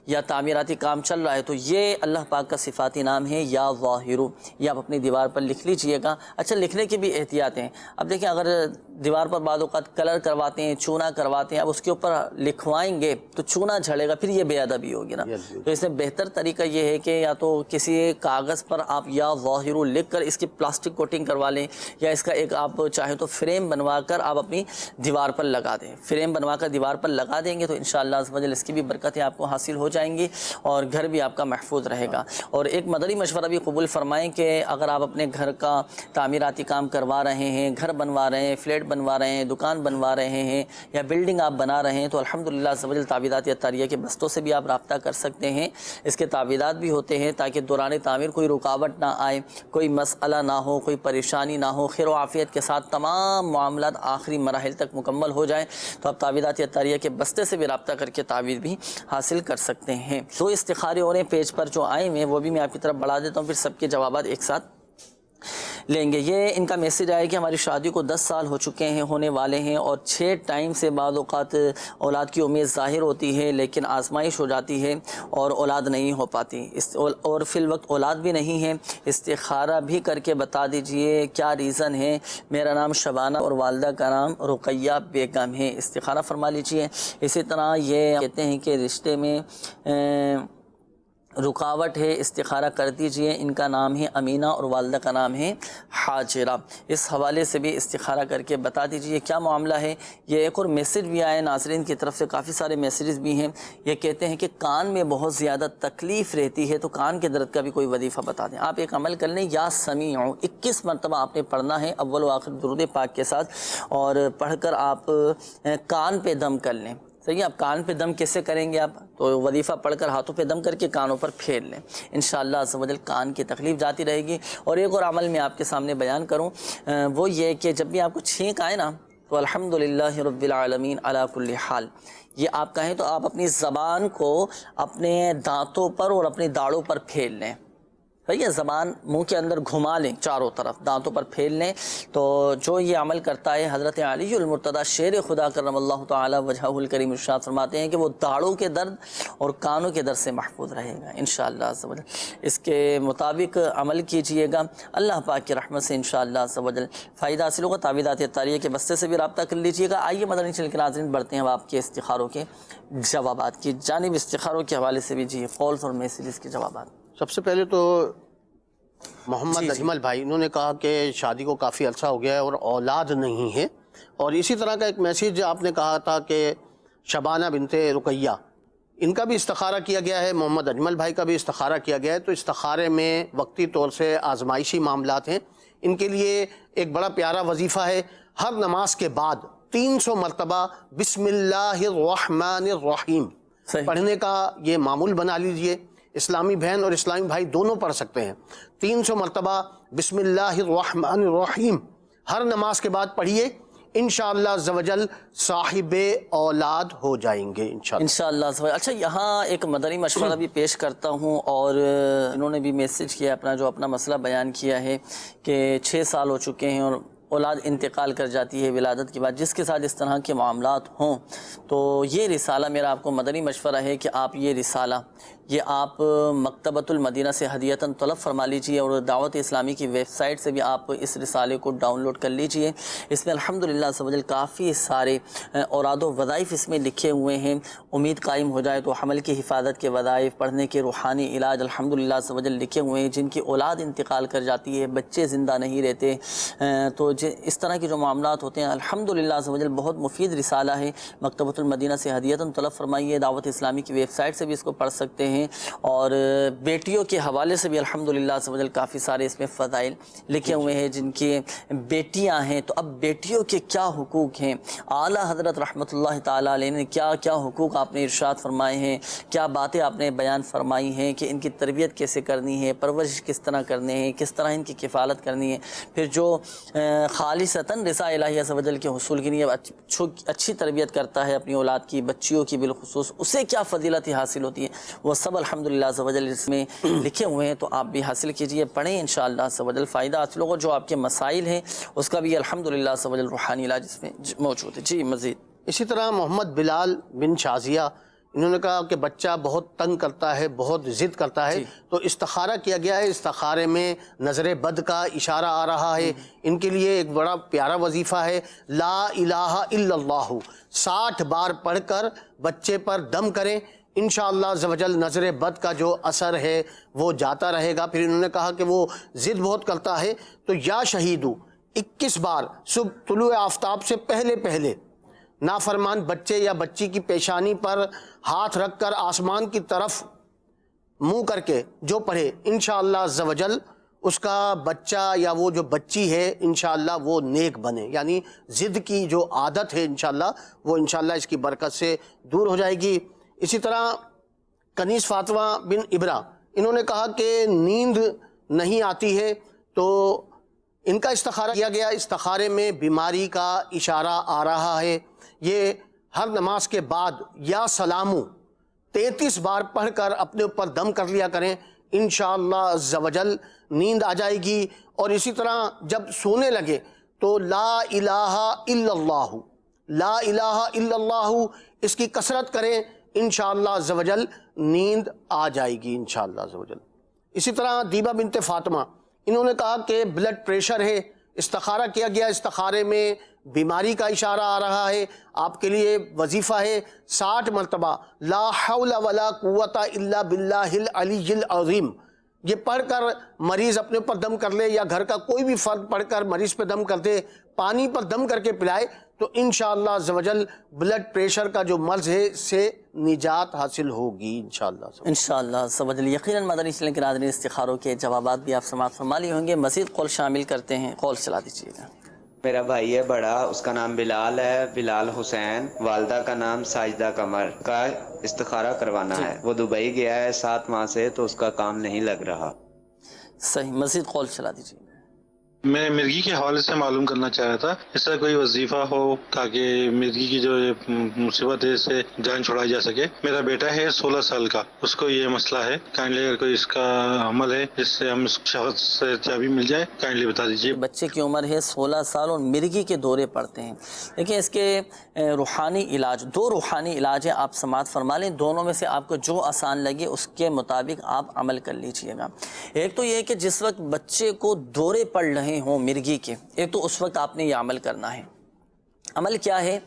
یا تعمیراتی کام چل رہا ہے تو یہ اللہ پاک کا صفاتی نام ہے یا ظاہرو, یہ آپ اپنی دیوار پر لکھ لیجئے گا. اچھا, لکھنے کی بھی احتیاط ہیں. اب دیکھیں, اگر دیوار پر بعض اوقات کلر کرواتے ہیں, چونا کرواتے ہیں, اب اس کے اوپر لکھوائیں گے تو چونا جھڑے گا, پھر یہ بے ادبی ہوگی نا. تو اس میں بہتر طریقہ یہ ہے کہ یا تو کسی کاغذ پر آپ یا ظاہرو لکھ کر اس کی پلاسٹک کوٹنگ کروا لیں, یا اس کا ایک آپ چاہے تو فریم بنوا کر آپ اپنی دیوار پر لگا دیں. فریم بنوا کر دیوار پر لگا دیں گے تو انشاءاللہ عز و جل اس کی بھی برکتیں آپ کو حاصل ہو جائیں گی اور گھر بھی آپ کا محفوظ رہے گا. اور ایک مدنی مشورہ بھی قبول فرمائیں کہ اگر آپ اپنے گھر کا تعمیراتی کام کروا رہے ہیں, گھر بنوا رہے ہیں, فلیٹ بنوا رہے ہیں, دکان بنوا رہے ہیں, یا بلڈنگ آپ بنا رہے ہیں, تو الحمدللہ عز و جل تعویذات عطاریہ کے بستوں سے بھی آپ رابطہ کر سکتے ہیں. اس کے تعویذات بھی ہوتے ہیں تاکہ دوران تعمیر کوئی رکاوٹ نہ آئے, کوئی مسئلہ نہ ہو, کوئی پریشانی نہ ہو, خیر و عافیت کے ساتھ تمام معاملات آخری مراحل تک مکمل ہو جائیں. تو آپ تعویذات عطاریہ کے بستے سے بھی رابطہ کر کے تعویذ بھی حاصل کر سکتے ہیں. 2 استخارے اور پیج پر جو آئے ہیں وہ بھی میں آپ کی طرف بڑھا دیتا ہوں, پھر سب کے جوابات ایک ساتھ لیں گے. یہ ان کا میسج آیا کہ ہماری شادی کو 10 سال ہو چکے ہیں, ہونے والے ہیں, اور 6 ٹائم سے بعض اوقات اولاد کی امید ظاہر ہوتی ہے لیکن آزمائش ہو جاتی ہے اور اولاد نہیں ہو پاتی, اور فی الوقت اولاد بھی نہیں ہے. استخارہ بھی کر کے بتا دیجئے کیا ریزن ہے. میرا نام شبانہ اور والدہ کا نام رقیہ بیگم ہے. استخارہ فرما لیجئے. اسی طرح یہ کہتے ہیں کہ رشتے میں رکاوٹ ہے, استخارہ کر دیجئے. ان کا نام ہے امینہ اور والدہ کا نام ہے حاجرہ. اس حوالے سے بھی استخارہ کر کے بتا دیجئے کیا معاملہ ہے. یہ ایک اور میسج بھی آئے ناظرین کی طرف سے, کافی سارے میسیجز بھی ہیں. یہ کہتے ہیں کہ کان میں بہت زیادہ تکلیف رہتی ہے, تو کان کے درد کا بھی کوئی وظیفہ بتا دیں. آپ ایک عمل کر لیں, یا سمیع 21 مرتبہ آپ نے پڑھنا ہے اول و آخر درود پاک کے ساتھ, اور پڑھ کر آپ کان پہ دم کر لیں. صحیح, آپ کان پہ دم کیسے کریں گے؟ آپ تو وظیفہ پڑھ کر ہاتھوں پہ دم کر کے کانوں پر پھیر لیں. انشاءاللہ عز و جل کان کی تکلیف جاتی رہے گی. اور ایک اور عمل میں آپ کے سامنے بیان کروں, وہ یہ کہ جب بھی آپ کو چھینک آئے نا تو الحمدللہ رب العالمین علی کل حال, یہ آپ کہیں تو آپ اپنی زبان کو اپنے دانتوں پر اور اپنی داڑھوں پر پھیر لیں. یہ زبان منہ کے اندر گھما لیں, چاروں طرف دانتوں پر پھیل لیں. تو جو یہ عمل کرتا ہے, حضرت علی المرتضیٰ شیر خدا کرم اللہ تعالی وجہہ الکریم ارشاد فرماتے ہیں کہ وہ داڑھوں کے درد اور کانوں کے درد سے محفوظ رہے گا انشاءاللہ عز و جل. اس کے مطابق عمل کیجئے گا, اللہ پاک کی رحمت سے انشاءاللہ عز و جل فائدہ حاصل ہوگا. تعویذات عطاریہ کے بستے سے بھی رابطہ کر لیجئے گا. آئیے مدنی چینل کے ناظرین بڑھتے ہیں اب آپ کے استخاروں کے جوابات کی جانب. استخاروں کے حوالے سے بھی جی کالز اور میسیجز کے جوابات. سب سے پہلے تو محمد اجمل بھائی, انہوں نے کہا کہ شادی کو کافی عرصہ ہو گیا ہے اور اولاد نہیں ہے. اور اسی طرح کا ایک میسیج آپ نے کہا تھا کہ شبانہ بنت رقیہ, ان کا بھی استخارہ کیا گیا ہے, محمد اجمل بھائی کا بھی استخارہ کیا گیا ہے. تو استخارے میں وقتی طور سے آزمائشی معاملات ہیں. ان کے لیے ایک بڑا پیارا وظیفہ ہے, ہر نماز کے بعد 300 مرتبہ بسم اللہ الرحمن الرحیم پڑھنے کا یہ معمول بنا لیجئے. اسلامی بہن اور اسلامی بھائی دونوں پڑھ سکتے ہیں. 300 مرتبہ بسم اللہ الرحمن الرحیم ہر نماز کے بعد پڑھیے، انشاءاللہ عزوجل صاحب اولاد ہو جائیں گے انشاءاللہ. اچھا، یہاں ایک مدنی مشورہ بھی پیش کرتا ہوں، اور انہوں نے بھی میسیج کیا جو اپنا مسئلہ بیان کیا ہے کہ 6 سال ہو چکے ہیں اور اولاد انتقال کر جاتی ہے ولادت کے بعد، جس کے ساتھ اس طرح کے معاملات ہوں. تو یہ رسالہ میرا آپ کو مدنی مشورہ ہے کہ آپ یہ رسالہ آپ مکتبۃ المدینہ سے ہدیتاً طلب فرما لیجئے، اور دعوت اسلامی کی ویب سائٹ سے بھی آپ اس رسالے کو ڈاؤن لوڈ کر لیجئے. اس میں الحمدللہ سبحان کافی سارے اوراد و وظائف اس میں لکھے ہوئے ہیں. امید قائم ہو جائے تو حمل کی حفاظت کے وظائف، پڑھنے کے روحانی علاج الحمدللہ سبحان لکھے ہوئے ہیں. جن کی اولاد انتقال کر جاتی ہے، بچے زندہ نہیں رہتے، تو اس طرح کے جو معاملات ہوتے ہیں الحمدللہ سبحان بہت مفید رسالہ ہے. مکتبۃ المدینہ سے ہدیتاً طلب فرمائیے. دعوت اسلامی کی ویب سائٹ سے بھی اس کو پڑھ سکتے ہیں، اور بیٹیوں کے حوالے سے بھی الحمدللہ سبحان کافی سارے اس میں فضائل لکھے ہوئے ہیں. جن کی بیٹیاں ہیں تو اب بیٹیوں کے کیا حقوق ہیں، اعلیٰ حضرت رحمۃ اللہ تعالیٰ علیہ نے کیا کیا حقوق آپ نے ارشاد فرمائے ہیں، کیا باتیں آپ نے بیان فرمائی ہیں کہ ان کی تربیت کیسے کرنی ہے، پرورش کس طرح کرنے ہیں، کس طرح ان کی کفالت کرنی ہے. پھر جو خالصتاً رضا الہی عز و جل کے حصول کے لیے اچھی تربیت کرتا ہے اپنی اولاد کی، بچیوں کی بالخصوص، اسے کیا فضیلت حاصل ہوتی ہے، وہ سب الحمدللہ عز و جل اس میں لکھے ہوئے ہیں. تو آپ بھی حاصل کیجئے، پڑھیں، انشاءاللہ عز و جل فائدہ حاصل ہوگا. جو آپ کے مسائل ہیں اس کا بھی الحمدللہ عز و جل روحانی علاج اس میں موجود ہے. جی مزید اسی طرح محمد بلال بن شازیہ، انہوں نے کہا کہ بچہ بہت تنگ کرتا ہے، بہت ضد کرتا ہے، تو استخارہ کیا گیا ہے. استخارے میں نظر بد کا اشارہ آ رہا ہے. ان کے لیے ایک بڑا پیارا وظیفہ ہے، لا الہ الا اللہ 60 بار پڑھ کر بچے پر دم کریں. انشاءاللہ عزوجل نظر بد کا جو اثر ہے وہ جاتا رہے گا. پھر انہوں نے کہا کہ وہ ضد بہت کرتا ہے، تو یا شہیدو 21 بار صبح طلوع آفتاب سے پہلے نافرمان بچے یا بچی کی پیشانی پر ہاتھ رکھ کر آسمان کی طرف منہ کر کے جو پڑھے، انشاءاللہ عزوجل اس کا بچہ یا وہ جو بچی ہے انشاءاللہ وہ نیک بنے. یعنی ضد کی جو عادت ہے انشاءاللہ وہ انشاءاللہ اس کی برکت سے دور ہو جائے گی. اسی طرح کنیز فاطمہ بن ابرا، انہوں نے کہا کہ نیند نہیں آتی ہے، تو ان کا استخارہ کیا گیا. استخارے میں بیماری کا اشارہ آ رہا ہے. یہ ہر نماز کے بعد یا سلامو 33 بار پڑھ کر اپنے اوپر دم کر لیا کریں، انشاءاللہ عز و جل نیند آ جائے گی. اور اسی طرح جب سونے لگے تو لا الہ الا اللہ، لا الہ الا اللہ اس کی کثرت کریں، انشاءاللہ عز و جل نیند آ جائے گی انشاءاللہ عز و جل. اسی طرح دیبا بنت فاطمہ، انہوں نے کہا کہ بلڈ پریشر ہے، استخارہ کیا گیا. استخارے میں بیماری کا اشارہ آ رہا ہے. آپ کے لیے وظیفہ ہے 60 مرتبہ لا حول ولا قوت الا باللہ العلی العظیم. یہ پڑھ کر مریض اپنے اوپر دم کر لے، یا گھر کا کوئی بھی فرد پڑھ کر مریض پہ دم کر دے، پانی پر دم کر کے پلائے، تو انشاءاللہ عز و جل بلڈ پریشر کا جو مرض ہے سے نجات حاصل ہوگی انشاءاللہ عز و جل. یقیناً مدنی چینل کے ناظرین استخاروں کے جوابات بھی آپ سماعت فرما لیے ہوں گے. مزید قول شامل کرتے ہیں، قول چلا دیجیے گا. میرا بھائی ہے بڑا، اس کا نام بلال ہے، بلال حسین، والدہ کا نام ساجدہ قمر، کا استخارہ کروانا ہے. وہ دبئی گیا ہے 7 ماہ سے، تو اس کا کام نہیں لگ رہا. صحیح، مزید قول چلا دیجیے. میں مرغی کے حوالے سے معلوم کرنا چاہ رہا تھا، اس طرح کوئی وظیفہ ہو تاکہ مرغی کی جو مصیبت ہے اس سے جان چھڑائی جا سکے. میرا بیٹا ہے 16 سال کا، اس کو یہ مسئلہ ہے. کائنڈلی اگر کوئی اس کا عمل ہے جس سے ہم اس شخص سے چابی مل جائے، کائنڈلی بتا دیجیے. بچے کی عمر ہے 16 سال اور مرغی کے دورے پڑتے ہیں. دیکھیں اس کے روحانی علاج، 2 روحانی علاج ہیں، آپ سماعت فرما لیں. دونوں میں سے آپ کو جو آسان لگے اس کے مطابق آپ عمل کر لیجئے گا. ایک تو یہ کہ جس وقت بچے کو دورے پڑ رہے ہوں مرغی کے، ایک تو اس وقت آپ نے یہ عمل کرنا ہے. عمل کیا ہے؟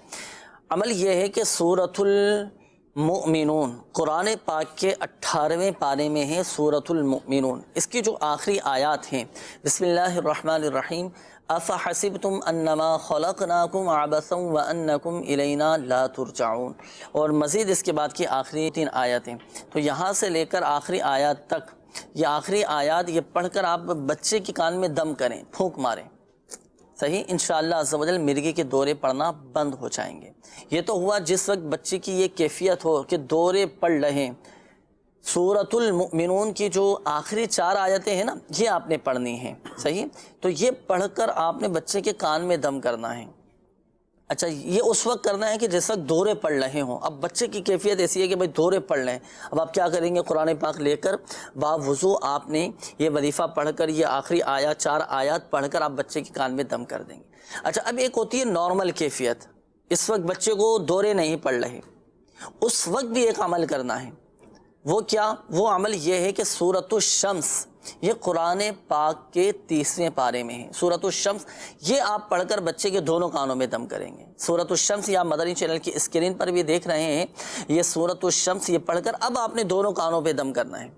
عمل یہ ہے کہ سورۃ المؤمنون قرآن پاک کے 18ویں پارے میں ہے سورۃ المؤمنون. اس کی جو آخری آیات ہیں، بسم اللہ الرحمن الرحیم، افحسبتم انما خلقناکم عبثا وانکم الینا لا ترجعون، اور مزید اس کے بعد کی آخری 3 آیتیں. تو یہاں سے لے کر آخری آیات تک، یہ آخری آیات یہ پڑھ کر آپ بچے کے کان میں دم کریں، پھونک ماریں. صحیح، انشاءاللہ عز و جل مرغی کے دورے پڑنا بند ہو جائیں گے. یہ تو ہوا جس وقت بچے کی یہ کیفیت ہو کہ دورے پڑ رہے ہیں. سورۃ المؤمنون کی جو آخری 4 آیتیں ہیں نا، یہ آپ نے پڑھنی ہیں، صحیح؟ تو یہ پڑھ کر آپ نے بچے کے کان میں دم کرنا ہے۔ اچھا، یہ اس وقت کرنا ہے کہ جس وقت دورے پڑھ رہے ہوں۔ اب بچے کی کیفیت ایسی ہے کہ بھائی دورے پڑھ رہے ہیں، اب آپ کیا کریں گے؟ قرآن پاک لے کر باوضو آپ نے یہ وظیفہ پڑھ کر یہ آخری 4 آیات پڑھ کر آپ بچے کے کان میں دم کر دیں گے۔ اچھا، اب ایک ہوتی ہے نارمل کیفیت، اس وقت بچے کو دورے نہیں پڑھ رہے، اس وقت بھی ایک عمل کرنا ہے۔ وہ کیا؟ وہ عمل یہ ہے کہ سورۃ الشمس، یہ قرآن پاک کے 30ویں پارے میں ہے، سورۃ الشمس، یہ آپ پڑھ کر بچے کے دونوں کانوں میں دم کریں گے۔ سورۃ الشمس یہ آپ مدنی چینل کی اسکرین پر بھی دیکھ رہے ہیں، یہ سورۃ الشمس یہ پڑھ کر اب آپ نے دونوں کانوں پہ دم کرنا ہے۔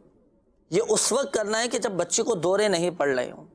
یہ اس وقت کرنا ہے کہ جب بچے کو دورے نہیں پڑھ رہے ہوں،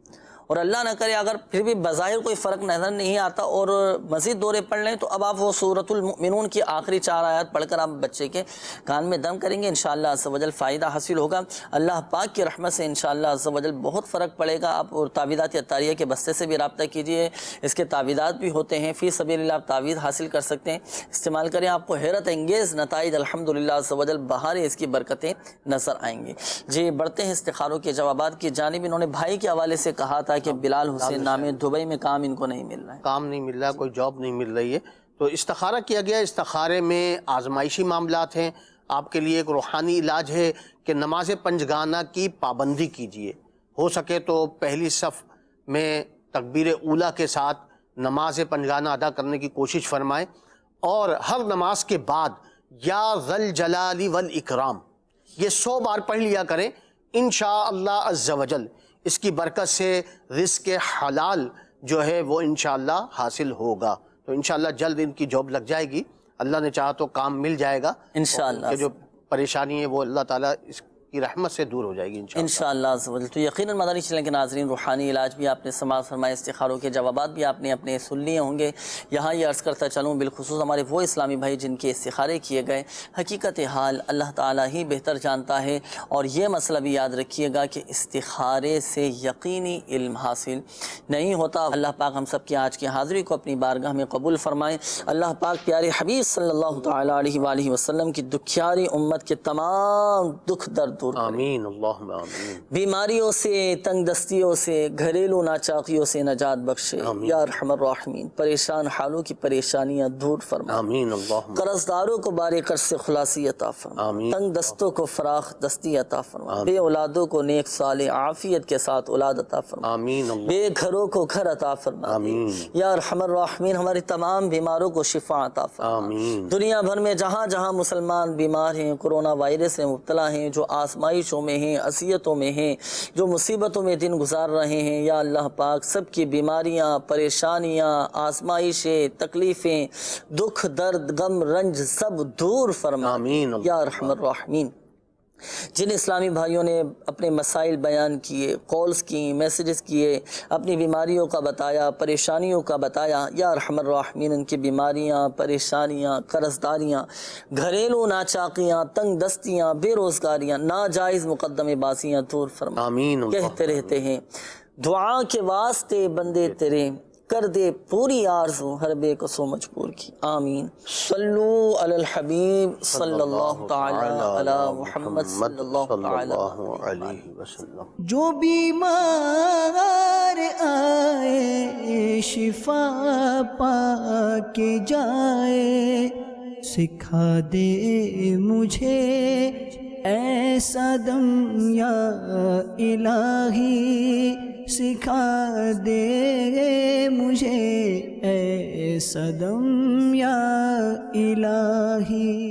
اور اللہ نہ کرے اگر پھر بھی بظاہر کوئی فرق نظر نہیں آتا اور مزید دورے پڑھ لیں، تو اب آپ وہ سورۃ المؤمنون کی آخری 4 آیات پڑھ کر آپ بچے کے کان میں دم کریں گے، انشاءاللہ عز و جل فائدہ حاصل ہوگا۔ اللہ پاک کی رحمت سے انشاءاللہ عز و جل بہت فرق پڑے گا۔ آپ تعویذات عطاریہ کے بستے سے بھی رابطہ کیجئے، اس کے تعویذات بھی ہوتے ہیں، فی سبیل اللہ آپ تعویذ حاصل کر سکتے ہیں، استعمال کریں، آپ کو حیرت انگیز نتائج الحمدللہ عز و جل بہاریں اس کی برکتیں نظر آئیں گی۔ جی، بڑھتے ہیں استخاروں کے جوابات کی جانب۔ انہوں نے بھائی کے حوالے سے کہا تھا کہ بلال حسین نام ہے، دبئی میں کام ان کو نہیں مل رہا ہے، کام نہیں مل رہا، کوئی جاب نہیں مل رہی ہے، تو استخارہ کیا گیا۔ استخارے میں آزمائشی معاملات ہیں، آپ کے لیے ایک روحانی علاج ہے کہ نماز پنجگانہ کی پابندی کیجئے، ہو سکے تو پہلی صف میں تکبیر اولیٰ کے ساتھ نماز پنجگانہ ادا کرنے کی کوشش فرمائیں، اور ہر نماز کے بعد یا ذل جلال والاکرام یہ 100 بار پڑھ لیا کریں، انشاءاللہ عز و جل اس کی برکت سے رزق حلال جو ہے وہ انشاءاللہ حاصل ہوگا۔ تو انشاءاللہ جلد ان کی جاب لگ جائے گی، اللہ نے چاہا تو کام مل جائے گا انشاءاللہ، جو پریشانی ہے وہ اللہ تعالیٰ اس کی رحمت سے دور ہو جائے گی انشاءاللہ عز و جل۔ تو یقیناً مدنی چینل کے ناظرین، روحانی علاج بھی آپ نے سماعت فرمائے، استخاروں کے جوابات بھی آپ نے اپنے سن لیے ہوں گے۔ یہاں یہ عرض کرتا چلوں، بالخصوص ہمارے وہ اسلامی بھائی جن کے استخارے کیے گئے، حقیقت حال اللہ تعالیٰ ہی بہتر جانتا ہے، اور یہ مسئلہ بھی یاد رکھیے گا کہ استخارے سے یقینی علم حاصل نہیں ہوتا۔ اللہ پاک ہم سب کی آج کی حاضری کو اپنی بارگاہ میں قبول فرمائے۔ اللہ پاک پیارے حبیب صلی اللہ تعالیٰ علیہ وآلہ وسلم کی دکھیاری امت کے تمام دکھ درد دور کرے، آمین اللہم آمین، بیماریوں سے، تنگ دستیوں سے، گھریلو ناچاقیوں سے نجات بخشے یا ارحم الراحمین، پریشان حالوں کی پریشانیاں دور فرما، آمین اللہم، قرض داروں کو بارے قرض سے خلاصی عطا فرما، آمین، تنگ دستوں کو فراخ دستی عطا فرما، بے اولادوں کو نیک صالح عافیت کے ساتھ اولاد عطا فرما، آمین اللہ، بے گھروں کو گھر عطا فرما، آمین یا ارحم الراحمین، ہماری تمام بیماروں کو شفا عطا فرما، آمین، دنیا بھر میں جہاں جہاں مسلمان بیمار ہیں، کورونا وائرس سے مبتلا ہیں، جو آزمائشوں میں ہیں، اذیتوں میں ہیں، جو مصیبتوں میں دن گزار رہے ہیں، یا اللہ پاک سب کی بیماریاں، پریشانیاں، آزمائشیں، تکلیفیں، دکھ، درد، غم، رنج سب دور فرما، آمین یا ارحم الراحمین۔ جن اسلامی بھائیوں نے اپنے مسائل بیان کیے، کالز کی، میسیجز کیے، اپنی بیماریوں کا بتایا، پریشانیوں کا بتایا، یا ارحم الراحمین ان کی بیماریاں، پریشانیاں، قرض داریاں، گھریلو ناچاقیاں، تنگ دستیاں، بے روزگاریاں، ناجائز مقدمے بازیاں دور فرما۔ آمین کہتے رہتے ہیں دعا کے واسطے بندے تیرے، کر دے پوری آرزو ہر بے کسو مجبور کی، آمین۔ صلو علی الحبیب صلی اللہ تعالی علی محمد صلی اللہ تعالی علیہ وسلم۔ جو بیمار آئے شفا پا کے جائے، سکھا دے مجھے ایسا دم یا الہی، سکھا دے مجھے ایسا دم یا الہی۔